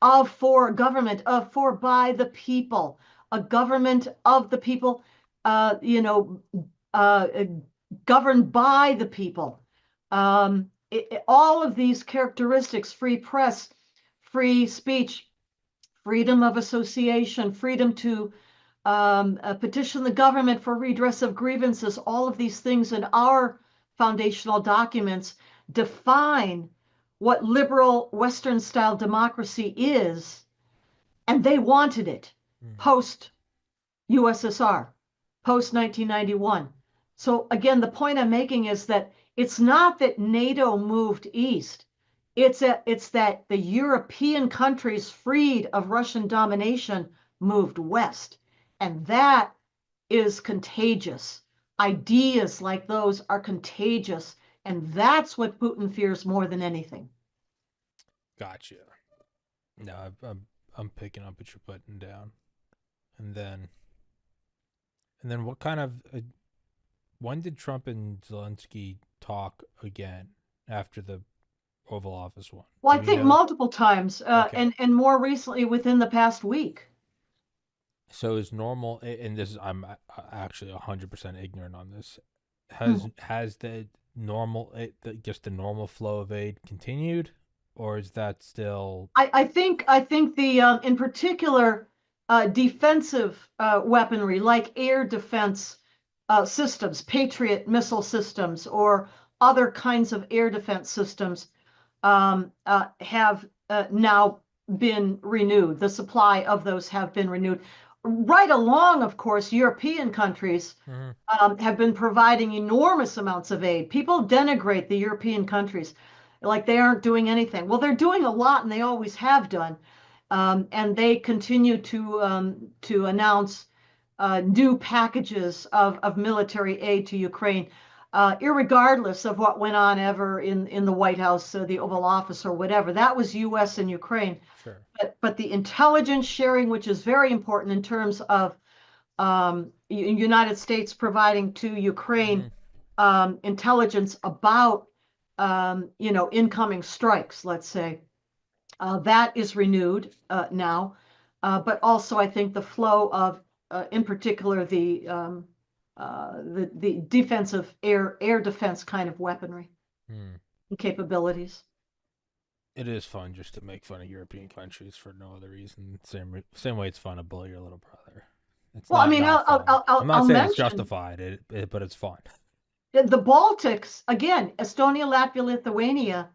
[SPEAKER 3] of for government, of for by the people, a government of the people, uh, you know, uh, governed by the people. All of these characteristics, free press, free speech, freedom of association, freedom to petition the government for redress of grievances, all of these things in our foundational documents define what liberal Western style democracy is, and they wanted it post USSR, post 1991. So again, the point I'm making is that it's not that NATO moved east. It's that the European countries freed of Russian domination moved west. And that is contagious. Ideas like those are contagious. And that's what Putin fears more than anything.
[SPEAKER 1] Gotcha. No, I'm picking up what you're putting down, and then what kind of when did Trump and Zelensky talk again after the Oval Office one?
[SPEAKER 3] Well,
[SPEAKER 1] Do
[SPEAKER 3] I
[SPEAKER 1] we
[SPEAKER 3] think
[SPEAKER 1] know?
[SPEAKER 3] multiple times,
[SPEAKER 1] Okay.
[SPEAKER 3] and more recently within the past week.
[SPEAKER 1] So is normal, and this is I'm actually 100% ignorant on this.
[SPEAKER 3] Hmm.
[SPEAKER 1] Has the normal just the normal flow of aid continued, or is that still
[SPEAKER 3] I think the in particular defensive weaponry like air defense systems, Patriot missile systems, or other kinds of air defense systems have now been renewed. The supply of those have been renewed. Right along, of course, European countries
[SPEAKER 1] Mhm.
[SPEAKER 3] have been providing enormous amounts of aid. People denigrate the European countries like they aren't doing anything. Well, they're doing a lot, and they always have done. And they continue to announce new packages of military aid to Ukraine, irregardless of what went on ever in the White House, the Oval Office, or whatever. That was U.S. and Ukraine.
[SPEAKER 1] Sure.
[SPEAKER 3] But the intelligence sharing, which is very important in terms of United States providing to Ukraine
[SPEAKER 1] Mhm.
[SPEAKER 3] intelligence about incoming strikes, let's say, that is renewed now. But also, I think the flow of, in particular, the defensive air defense kind of weaponry
[SPEAKER 1] Hmm.
[SPEAKER 3] and capabilities.
[SPEAKER 1] It is fun just to make fun of European countries for no other reason. Same way it's fun to bully your little brother. It's
[SPEAKER 3] Well, I
[SPEAKER 1] not
[SPEAKER 3] mean,
[SPEAKER 1] not fun. I'm not
[SPEAKER 3] I'll
[SPEAKER 1] saying it's
[SPEAKER 3] mention
[SPEAKER 1] justified, but it's fun.
[SPEAKER 3] the Baltics again. Estonia, Latvia, Lithuania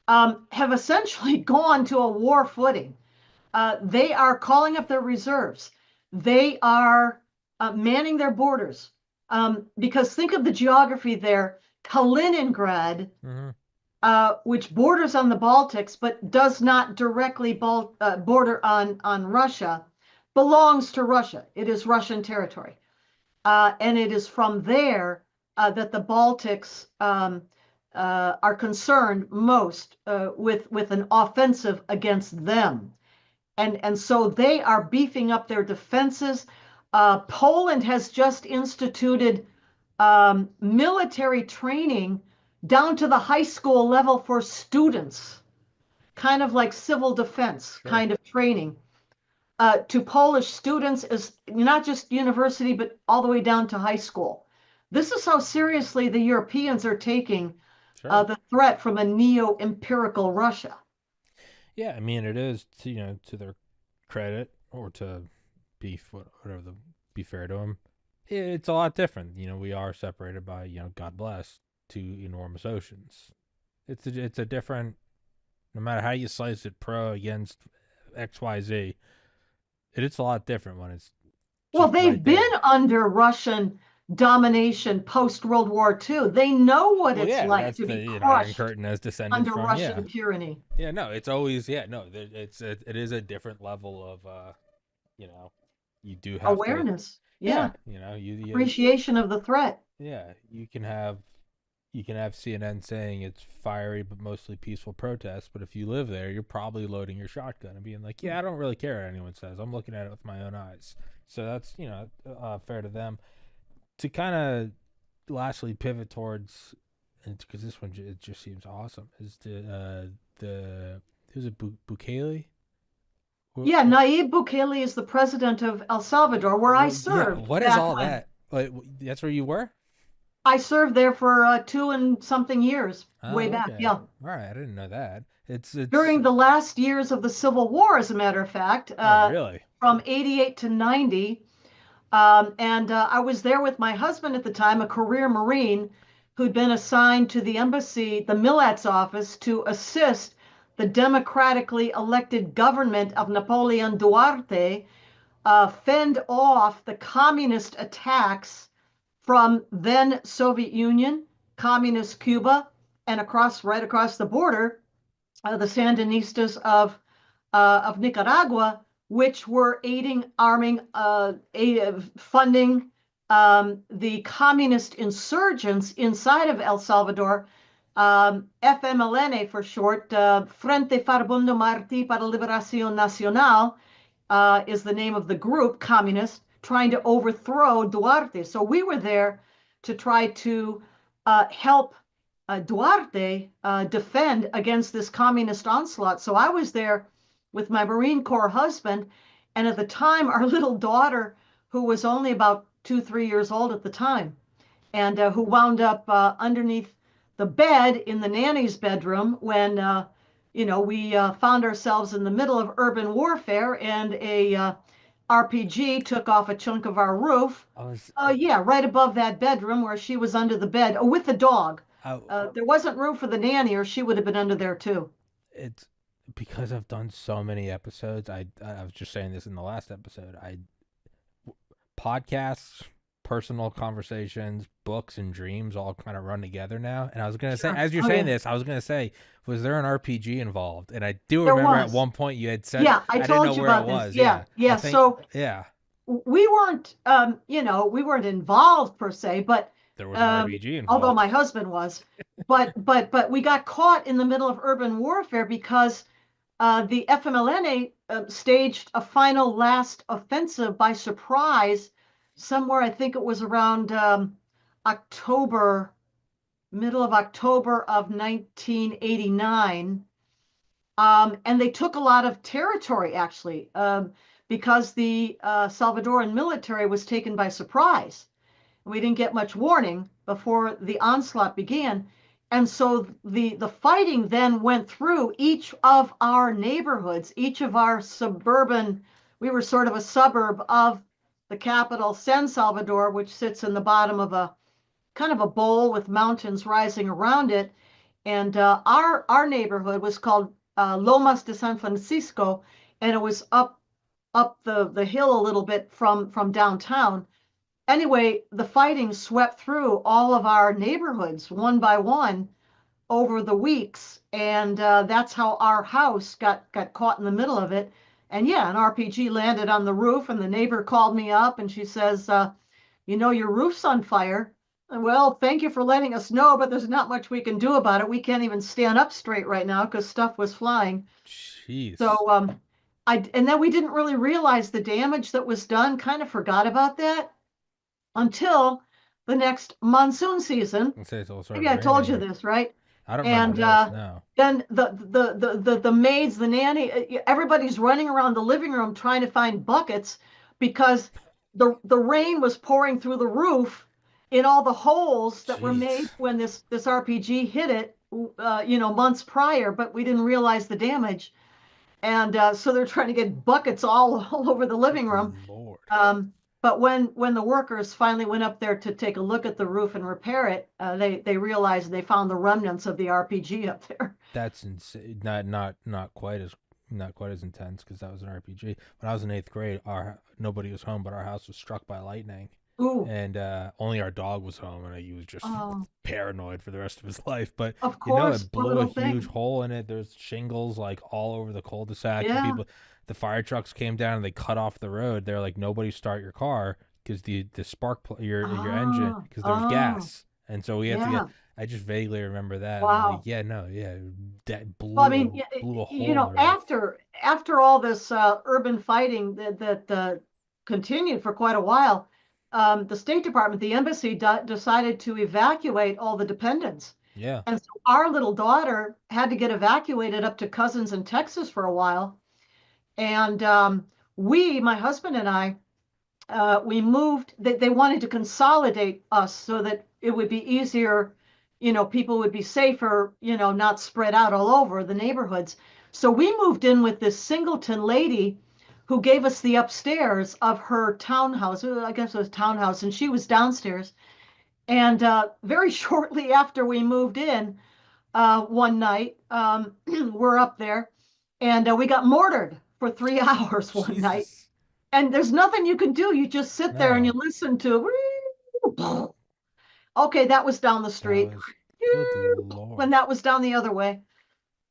[SPEAKER 3] have essentially gone to a war footing. They are calling up their reserves. They are manning their borders. Because think of the geography there. Kaliningrad,
[SPEAKER 1] Hmm.
[SPEAKER 3] which borders on the Baltics but does not directly border on Russia, belongs to Russia. It is Russian territory. And it is from there that the Baltics are concerned most with an offensive against them. And so they are beefing up their defenses. Poland has just instituted military training down to the high school level for students, kind of like civil defense
[SPEAKER 1] Sure.
[SPEAKER 3] kind of training to Polish students is not just university, but all the way down to high school. This is how seriously the Europeans are taking
[SPEAKER 1] Sure.
[SPEAKER 3] the threat from a neo-empirical Russia.
[SPEAKER 1] Yeah, I mean it is to their credit or to whatever the be fair to them. It's a lot different. We are separated by God bless two enormous oceans. It's a different. No matter how you slice it, pro against XYZ, it's a lot different when it's
[SPEAKER 3] Well,
[SPEAKER 1] just right
[SPEAKER 3] they've been
[SPEAKER 1] there.
[SPEAKER 3] under Russian domination post World War II. They know what
[SPEAKER 1] Well,
[SPEAKER 3] it's
[SPEAKER 1] yeah,
[SPEAKER 3] like
[SPEAKER 1] that's
[SPEAKER 3] to
[SPEAKER 1] the
[SPEAKER 3] be
[SPEAKER 1] Iron
[SPEAKER 3] crushed
[SPEAKER 1] Curtain has descended
[SPEAKER 3] under
[SPEAKER 1] from. Yeah,
[SPEAKER 3] Russian tyranny.
[SPEAKER 1] yeah. No, it's always no. It is a different level of you know, you do have to.
[SPEAKER 3] Awareness.
[SPEAKER 1] Yeah,
[SPEAKER 3] Yeah.
[SPEAKER 1] you
[SPEAKER 3] Appreciation of the threat.
[SPEAKER 1] yeah, you can have you can have CNN saying it's fiery but mostly peaceful protests, but if you live there, you're probably loading your shotgun and being like, "Yeah, I don't really care what anyone says. I'm looking at it with my own eyes." So that's fair to them. To kind of lastly pivot towards, because this one it just seems awesome, is the who's it, Bukele?
[SPEAKER 3] Yeah, Nayib Bukele is the president of El Salvador, where I
[SPEAKER 1] Well, yeah.
[SPEAKER 3] served
[SPEAKER 1] What is
[SPEAKER 3] back
[SPEAKER 1] all
[SPEAKER 3] when.
[SPEAKER 1] that? Like, that's where you were?
[SPEAKER 3] I served there for 2 and something years, way
[SPEAKER 1] Oh,
[SPEAKER 3] back.
[SPEAKER 1] okay.
[SPEAKER 3] Yeah.
[SPEAKER 1] All right. I didn't know that. It's.
[SPEAKER 3] During the last years of the Civil War, as a matter of fact,
[SPEAKER 1] Oh, really?
[SPEAKER 3] from 88 to 90. And I was there with my husband at the time, a career Marine who'd been assigned to the embassy, the Millat's office, to assist the democratically elected government of Napoleon Duarte fend off the communist attacks from then Soviet Union, communist Cuba, and right across the border, the Sandinistas of Nicaragua, which were funding the communist insurgents inside of El Salvador, FMLN for short, Frente Farabundo Martí para Liberación Nacional, is the name of the group, communist, trying to overthrow Duarte. So we were there to try to help Duarte defend against this communist onslaught. So I was there with my Marine Corps husband, and at the time, our little daughter, who was only about 2, 3 years old at the time, and who wound up underneath the bed in the nanny's bedroom when we found ourselves in the middle of urban warfare, and a RPG took off a chunk of our roof.
[SPEAKER 1] I was.
[SPEAKER 3] Yeah, right above that bedroom where she was under the bed with the dog.
[SPEAKER 1] I,
[SPEAKER 3] There wasn't room for the nanny, or she would have been under there too.
[SPEAKER 1] it's because I've done so many episodes. I was just saying this in the last episode. I podcasts, personal conversations, books, and dreams all kind of run together now. And I was gonna say,
[SPEAKER 3] Sure.
[SPEAKER 1] as you're
[SPEAKER 3] Oh
[SPEAKER 1] saying
[SPEAKER 3] yeah,
[SPEAKER 1] this, I was gonna say, was there an RPG involved? And I do
[SPEAKER 3] there
[SPEAKER 1] remember at
[SPEAKER 3] was.
[SPEAKER 1] one point you had said
[SPEAKER 3] Yeah, I
[SPEAKER 1] I didn't know
[SPEAKER 3] told you
[SPEAKER 1] where it
[SPEAKER 3] about this.
[SPEAKER 1] was.
[SPEAKER 3] Yeah,
[SPEAKER 1] Yeah, I
[SPEAKER 3] yeah.
[SPEAKER 1] think
[SPEAKER 3] So
[SPEAKER 1] yeah,
[SPEAKER 3] we weren't, we weren't involved per se, but
[SPEAKER 1] there was an RPG
[SPEAKER 3] although
[SPEAKER 1] involved.
[SPEAKER 3] my husband was, but we got caught in the middle of urban warfare because the FMLNA staged a final last offensive by surprise somewhere. I think it was around October, middle of October of 1989. And they took a lot of territory actually, because the Salvadoran military was taken by surprise. We didn't get much warning before the onslaught began. And so the fighting then went through each of our neighborhoods, each of our suburban, we were sort of a suburb of the capital, San Salvador, which sits in the bottom of a kind of a bowl with mountains rising around it. And our neighborhood was called Lomas de San Francisco, and it was up the hill a little bit from downtown. Anyway, the fighting swept through all of our neighborhoods one by one over the weeks, and that's how our house got caught in the middle of it. And yeah, an RPG landed on the roof, and the neighbor called me up, and she says, your roof's on fire. Well, thank you for letting us know, but there's not much we can do about it. We can't even stand up straight right now because stuff was flying.
[SPEAKER 1] Jeez.
[SPEAKER 3] So and then we didn't really realize the damage that was done, kind of forgot about that until the next monsoon season.
[SPEAKER 1] Let's say it's all
[SPEAKER 3] Maybe
[SPEAKER 1] started
[SPEAKER 3] I told you
[SPEAKER 1] raining.
[SPEAKER 3] this, right?
[SPEAKER 1] I don't remember
[SPEAKER 3] And
[SPEAKER 1] this. No.
[SPEAKER 3] then the maids, the nanny, everybody's running around the living room trying to find buckets because the rain was pouring through the roof in all the holes that were made
[SPEAKER 1] Jeez.
[SPEAKER 3] when this RPG hit it, months prior, but we didn't realize the damage. And so they're trying to get buckets all over the living
[SPEAKER 1] Good
[SPEAKER 3] room.
[SPEAKER 1] Lord.
[SPEAKER 3] But when the workers finally went up there to take a look at the roof and repair it, they realized they found the remnants of the RPG up there.
[SPEAKER 1] That's insane. Not quite as intense because that was an RPG. When I was in eighth grade, our nobody was home, but our house was struck by lightning,
[SPEAKER 3] Ooh,
[SPEAKER 1] and only our dog was home, and he was just
[SPEAKER 3] oh,
[SPEAKER 1] paranoid for the rest of his life. But
[SPEAKER 3] of course,
[SPEAKER 1] it
[SPEAKER 3] poor
[SPEAKER 1] blew a
[SPEAKER 3] little
[SPEAKER 1] huge
[SPEAKER 3] thing.
[SPEAKER 1] hole in it. There's shingles like all over the cul-de-sac, and
[SPEAKER 3] Yeah.
[SPEAKER 1] the fire trucks came down and they cut off the road. They're like, nobody start your car because the spark your engine
[SPEAKER 3] Ah,
[SPEAKER 1] because there was
[SPEAKER 3] oh,
[SPEAKER 1] gas, and so we had to get
[SPEAKER 3] yeah.
[SPEAKER 1] I just vaguely remember that. And like,
[SPEAKER 3] Wow.
[SPEAKER 1] yeah, no, yeah, that
[SPEAKER 3] Well, I mean,
[SPEAKER 1] blew a hole through it.
[SPEAKER 3] after all this urban fighting that continued for quite a while, the State Department, the embassy, decided to evacuate all the dependents,
[SPEAKER 1] Yeah.
[SPEAKER 3] and so our little daughter had to get evacuated up to cousins in Texas for a while, and my husband and I, we moved. They wanted to consolidate us so that it would be easier, people would be safer, not spread out all over the neighborhoods. So we moved in with this Singleton lady who gave us the upstairs of her townhouse. I guess it was townhouse, and she was downstairs. And very shortly after we moved in, one night, we're up there, and we got mortared for 3 hours one night.
[SPEAKER 1] Jesus.
[SPEAKER 3] And there's nothing you can do. You just sit there and you
[SPEAKER 1] No,
[SPEAKER 3] listen to. Okay, that was down the
[SPEAKER 1] that
[SPEAKER 3] street.
[SPEAKER 1] was good
[SPEAKER 3] When
[SPEAKER 1] Lord.
[SPEAKER 3] that was down the other way.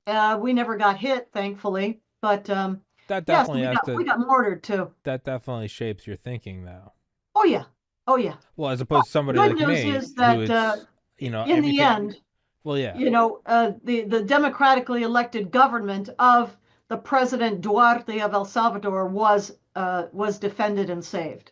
[SPEAKER 3] We never got hit, thankfully. But
[SPEAKER 1] That
[SPEAKER 3] yeah, so
[SPEAKER 1] definitely has to.
[SPEAKER 3] we got mortared too.
[SPEAKER 1] That definitely shapes your thinking, though.
[SPEAKER 3] Oh yeah, oh yeah.
[SPEAKER 1] Well, as
[SPEAKER 3] Well,
[SPEAKER 1] opposed to somebody
[SPEAKER 3] good
[SPEAKER 1] like
[SPEAKER 3] news
[SPEAKER 1] me,
[SPEAKER 3] is
[SPEAKER 1] who
[SPEAKER 3] that
[SPEAKER 1] it's
[SPEAKER 3] in the
[SPEAKER 1] everything.
[SPEAKER 3] end,
[SPEAKER 1] Well, yeah.
[SPEAKER 3] the democratically elected government of the President Duarte of El Salvador was defended and saved.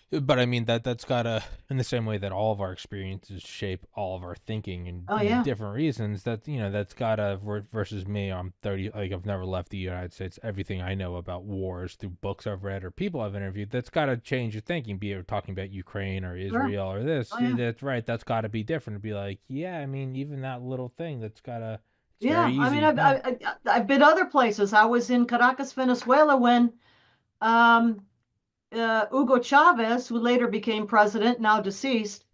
[SPEAKER 1] But I mean that's gotta, in the same way that all of our experiences shape all of our thinking and
[SPEAKER 3] Oh yeah,
[SPEAKER 1] different reasons. That that's gotta versus me. I'm 30. Like I've never left the United States. Everything I know about wars through books I've read or people I've interviewed. That's gotta change your thinking. Be it talking about Ukraine or
[SPEAKER 3] sure.
[SPEAKER 1] Israel or this.
[SPEAKER 3] Oh yeah.
[SPEAKER 1] That's right. That's gotta be different. To be like, yeah. I mean, even that little thing. That's gotta. It's very
[SPEAKER 3] Yeah, I mean,
[SPEAKER 1] easy. Yeah.
[SPEAKER 3] I've been other places. I was in Caracas, Venezuela, when um, Hugo Chavez, who later became president, now deceased,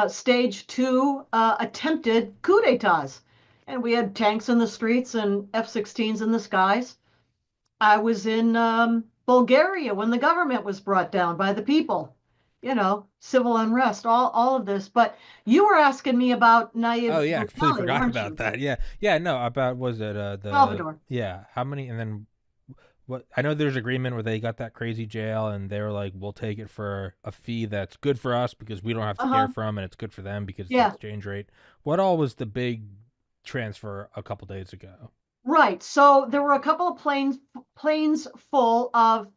[SPEAKER 3] staged two attempted coup d'états, and we had tanks in the streets and F-16s in the skies. I was in Bulgaria when the government was brought down by the people. Civil unrest, all of this. But you were asking me about
[SPEAKER 1] Oh
[SPEAKER 3] Nayib
[SPEAKER 1] yeah, I completely
[SPEAKER 3] Bukele,
[SPEAKER 1] forgot
[SPEAKER 3] weren't
[SPEAKER 1] about
[SPEAKER 3] you?
[SPEAKER 1] that. Yeah, yeah. No, about was it the
[SPEAKER 3] Salvador.
[SPEAKER 1] yeah? How many? And then what? I know there's agreement where they got that crazy jail, and they were like, "We'll take it for a fee that's good for us because we don't have to care
[SPEAKER 3] Uh-huh.
[SPEAKER 1] for them, and it's good for them because it's the
[SPEAKER 3] Yeah.
[SPEAKER 1] exchange rate." What all was the big transfer a couple days ago?
[SPEAKER 3] Right. So there were a couple of planes full of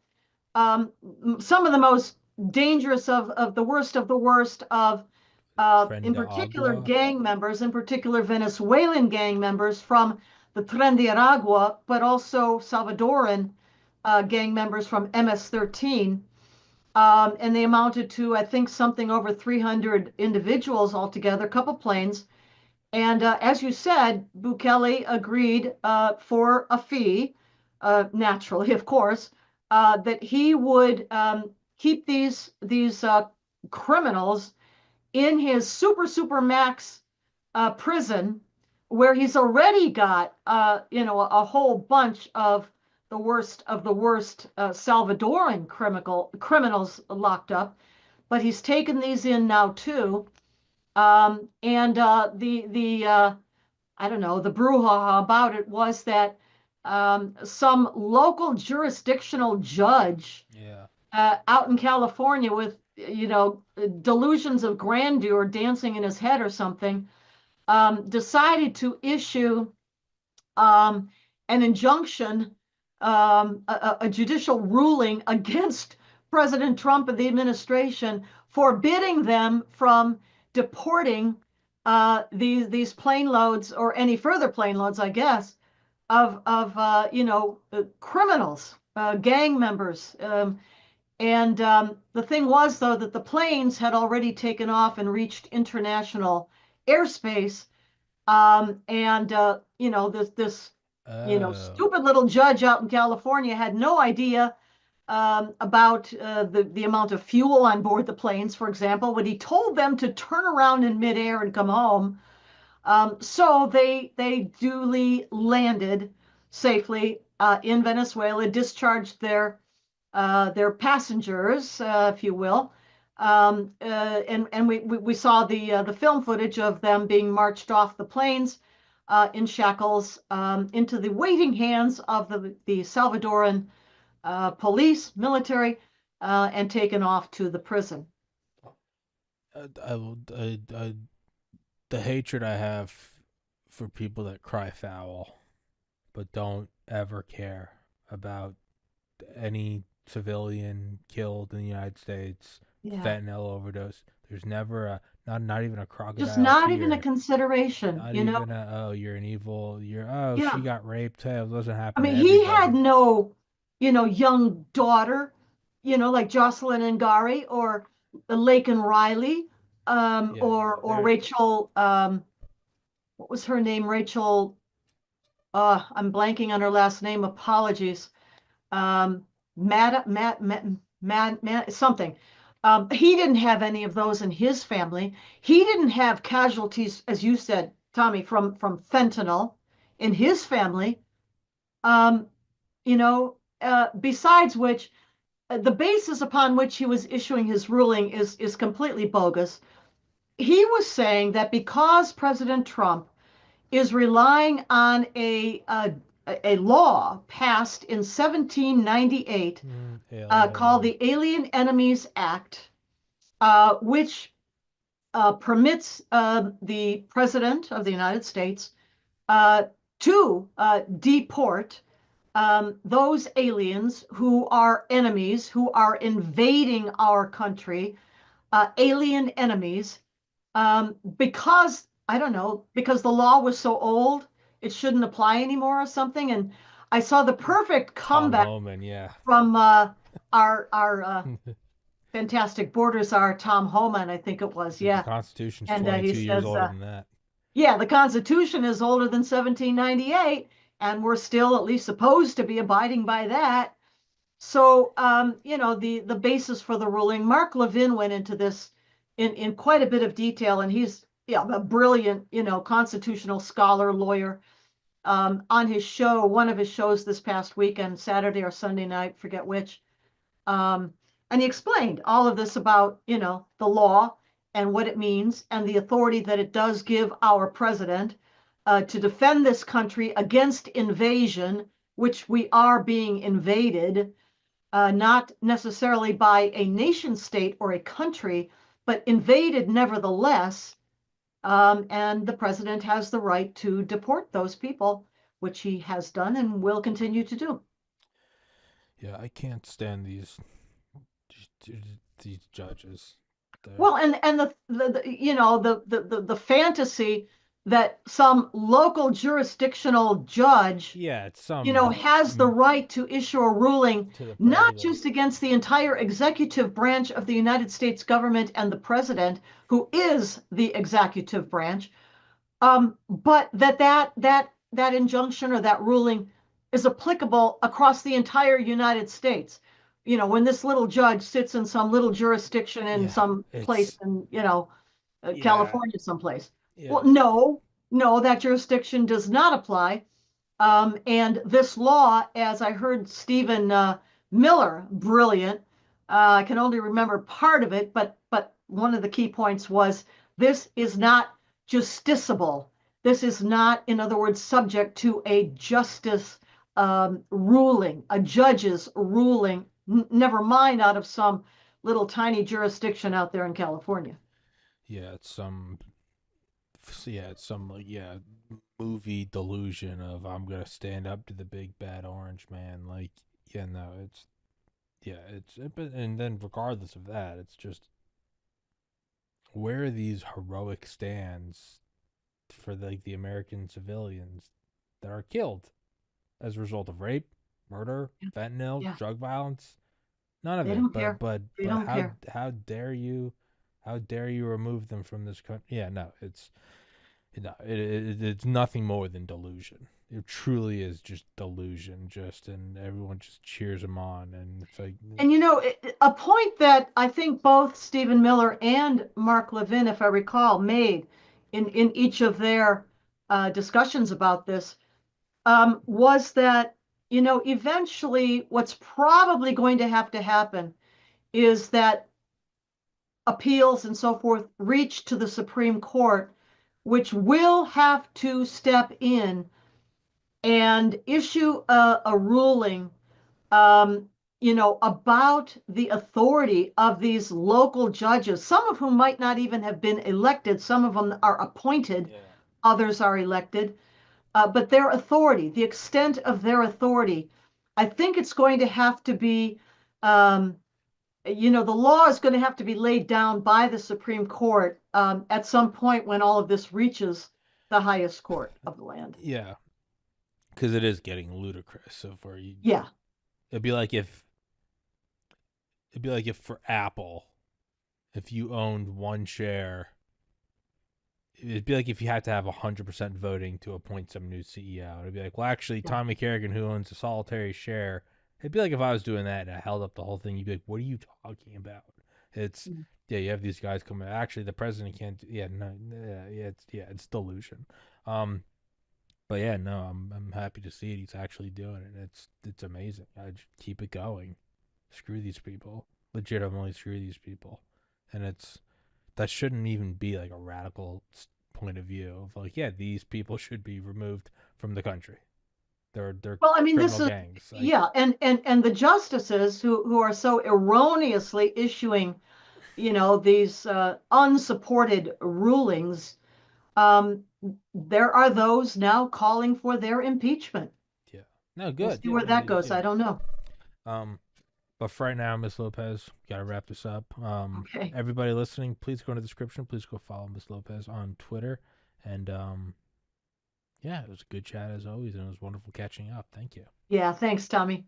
[SPEAKER 3] um, some of the most dangerous of the worst of
[SPEAKER 1] Tren
[SPEAKER 3] in
[SPEAKER 1] de
[SPEAKER 3] particular
[SPEAKER 1] Agua.
[SPEAKER 3] gang members, in particular Venezuelan gang members from the Tren de Aragua, but also Salvadoran gang members from MS-13. And they amounted to, I think, something over 300 individuals altogether, a couple planes. And as you said, Bukele agreed for a fee, naturally, of course, that he would keep these criminals in his super max prison, where he's already got a whole bunch of the worst Salvadoran criminals locked up, but he's taken these in now too. And the I don't know, the brouhaha about it was that some local jurisdictional judge
[SPEAKER 1] Yeah.
[SPEAKER 3] out in California with delusions of grandeur dancing in his head or something, decided to issue um, an injunction, a judicial ruling against President Trump and the administration, forbidding them from deporting these plane loads or any further plane loads, I guess, of criminals, gang members. And the thing was, though, that the planes had already taken off and reached international airspace, and this
[SPEAKER 1] Oh.
[SPEAKER 3] stupid little judge out in California had no idea about the amount of fuel on board the planes, for example, when he told them to turn around in midair and come home. So they duly landed safely in Venezuela, discharged their passengers, if you will. And we saw the film footage of them being marched off the planes in shackles into the waiting hands of the Salvadoran police, military, and taken off to the prison.
[SPEAKER 1] I the hatred I have for people that cry foul but don't ever care about any civilian killed in the United States,
[SPEAKER 3] Yeah.
[SPEAKER 1] fentanyl overdose. There's never a not even a
[SPEAKER 3] Just
[SPEAKER 1] crocodile
[SPEAKER 3] not even a
[SPEAKER 1] tear.
[SPEAKER 3] consideration,
[SPEAKER 1] Not
[SPEAKER 3] you know?
[SPEAKER 1] even a oh you're an evil you're oh she
[SPEAKER 3] Yeah.
[SPEAKER 1] got raped. Hey, it doesn't
[SPEAKER 3] I
[SPEAKER 1] happen to
[SPEAKER 3] mean, he had
[SPEAKER 1] everybody.
[SPEAKER 3] no, young daughter, like Jocelyn and Gary or Lake and Riley,
[SPEAKER 1] Yeah, no,
[SPEAKER 3] or
[SPEAKER 1] they're
[SPEAKER 3] Rachel, what was her name? Rachel, I'm blanking on her last name. Apologies. Um, Mad, something. He didn't have any of those in his family. He didn't have casualties, as you said, Tommy, from fentanyl in his family. Um, besides which, the basis upon which he was issuing his ruling is completely bogus. He was saying that because President Trump is relying on a law passed in 1798 called
[SPEAKER 1] alien.
[SPEAKER 3] the Alien Enemies Act, which permits the President of the United States uh, to deport those aliens who are enemies, who are invading our country, alien enemies, because I don't know, because the law was so old, it shouldn't apply anymore or something. And I saw the perfect
[SPEAKER 1] Tom
[SPEAKER 3] comeback
[SPEAKER 1] Homan, yeah.
[SPEAKER 3] from our fantastic border czar Tom Homan, I think it was,
[SPEAKER 1] The
[SPEAKER 3] yeah.
[SPEAKER 1] Constitution's
[SPEAKER 3] And he
[SPEAKER 1] 22 years
[SPEAKER 3] says,
[SPEAKER 1] older than that.
[SPEAKER 3] yeah, the Constitution is older than 1798, and we're still at least supposed to be abiding by that. So, the basis for the ruling, Mark Levin went into this in quite a bit of detail, and he's, yeah, a brilliant, constitutional scholar, lawyer. On his show, one of his shows this past weekend, Saturday or Sunday night, forget which. Um, and he explained all of this about, the law and what it means and the authority that it does give our president to defend this country against invasion, which we are being invaded, not necessarily by a nation state or a country, but invaded nevertheless. And the president has the right to deport those people, which he has done and will continue to do.
[SPEAKER 1] Yeah, I can't stand these judges. They're
[SPEAKER 3] Well, and the fantasy that some local jurisdictional judge,
[SPEAKER 1] yeah, it's
[SPEAKER 3] has the right to issue a ruling
[SPEAKER 1] to the
[SPEAKER 3] not
[SPEAKER 1] president.
[SPEAKER 3] just against the entire executive branch of the United States government and the president, who is the executive branch, but that injunction or that ruling is applicable across the entire United States. When this little judge sits in some little jurisdiction in
[SPEAKER 1] Yeah,
[SPEAKER 3] some place
[SPEAKER 1] it's
[SPEAKER 3] in,
[SPEAKER 1] yeah,
[SPEAKER 3] California someplace. Well,
[SPEAKER 1] yeah,
[SPEAKER 3] no, no, that jurisdiction does not apply. And this law, as I heard Stephen Miller, brilliant. I can only remember part of it, but one of the key points was this is not justiciable. This is not, in other words, subject to a justice ruling, a judge's ruling. Never mind out of some little tiny jurisdiction out there in California.
[SPEAKER 1] yeah, it's some like yeah movie delusion of I'm gonna stand up to the big bad orange man. Like yeah, no, it's yeah, but and then regardless of that, it's just where are these heroic stands for like the American civilians that are killed as a result of rape, murder, fentanyl,
[SPEAKER 3] Yeah,
[SPEAKER 1] drug violence? None of
[SPEAKER 3] they
[SPEAKER 1] it.
[SPEAKER 3] don't care. They
[SPEAKER 1] But
[SPEAKER 3] don't care.
[SPEAKER 1] how dare you remove them from this country? Yeah, no, it's nothing more than delusion. It truly is just delusion. Just and everyone just cheers them on, and it's like
[SPEAKER 3] And a point that I think both Stephen Miller and Mark Levin, if I recall, made in each of their discussions about this, was that, eventually what's probably going to have to happen is that appeals and so forth reach to the Supreme Court, which will have to step in and issue a ruling, um, about the authority of these local judges, some of whom might not even have been elected, some of them are appointed,
[SPEAKER 1] Yeah.
[SPEAKER 3] others are elected, but their authority, the extent of their authority, I think it's going to have to be, the law is going to have to be laid down by the Supreme Court at some point when all of this reaches the highest court of the land.
[SPEAKER 1] Yeah, because it is getting ludicrous. So
[SPEAKER 3] Yeah.
[SPEAKER 1] it'd be like if for Apple, if you owned one share, it'd be like if you had to have 100% voting to appoint some new CEO. It'd be like, well, actually,
[SPEAKER 3] Yeah.
[SPEAKER 1] Tommy Kerrigan, who owns a solitary share, it'd be like if I was doing that and I held up the whole thing. You'd be like, what are you talking about? It's
[SPEAKER 3] Mm.
[SPEAKER 1] yeah, you have these guys coming. Actually, the president can't. Yeah, no, it's delusion. Um, but yeah, no, I'm happy to see it. He's actually doing it. It's amazing. I just keep it going. Screw these people. Legitimately screw these people. And that shouldn't even be like a radical point of view of like, yeah, these people should be removed from the country. They're
[SPEAKER 3] Well, I mean, this
[SPEAKER 1] criminal
[SPEAKER 3] is,
[SPEAKER 1] gangs. Like,
[SPEAKER 3] yeah, and the justices who are so erroneously issuing, these unsupported rulings, there are those now calling for their impeachment.
[SPEAKER 1] yeah, no,
[SPEAKER 3] We'll
[SPEAKER 1] good.
[SPEAKER 3] see
[SPEAKER 1] Yeah,
[SPEAKER 3] where
[SPEAKER 1] no,
[SPEAKER 3] that goes.
[SPEAKER 1] yeah.
[SPEAKER 3] I don't know.
[SPEAKER 1] But for right now, Miss Lopez, gotta wrap this up.
[SPEAKER 3] Okay.
[SPEAKER 1] Everybody listening, please go in the description. Please go follow Miss Lopez on Twitter. And yeah, it was a good chat as always, and it was wonderful catching up. Thank you.
[SPEAKER 3] Yeah, thanks, Tommy.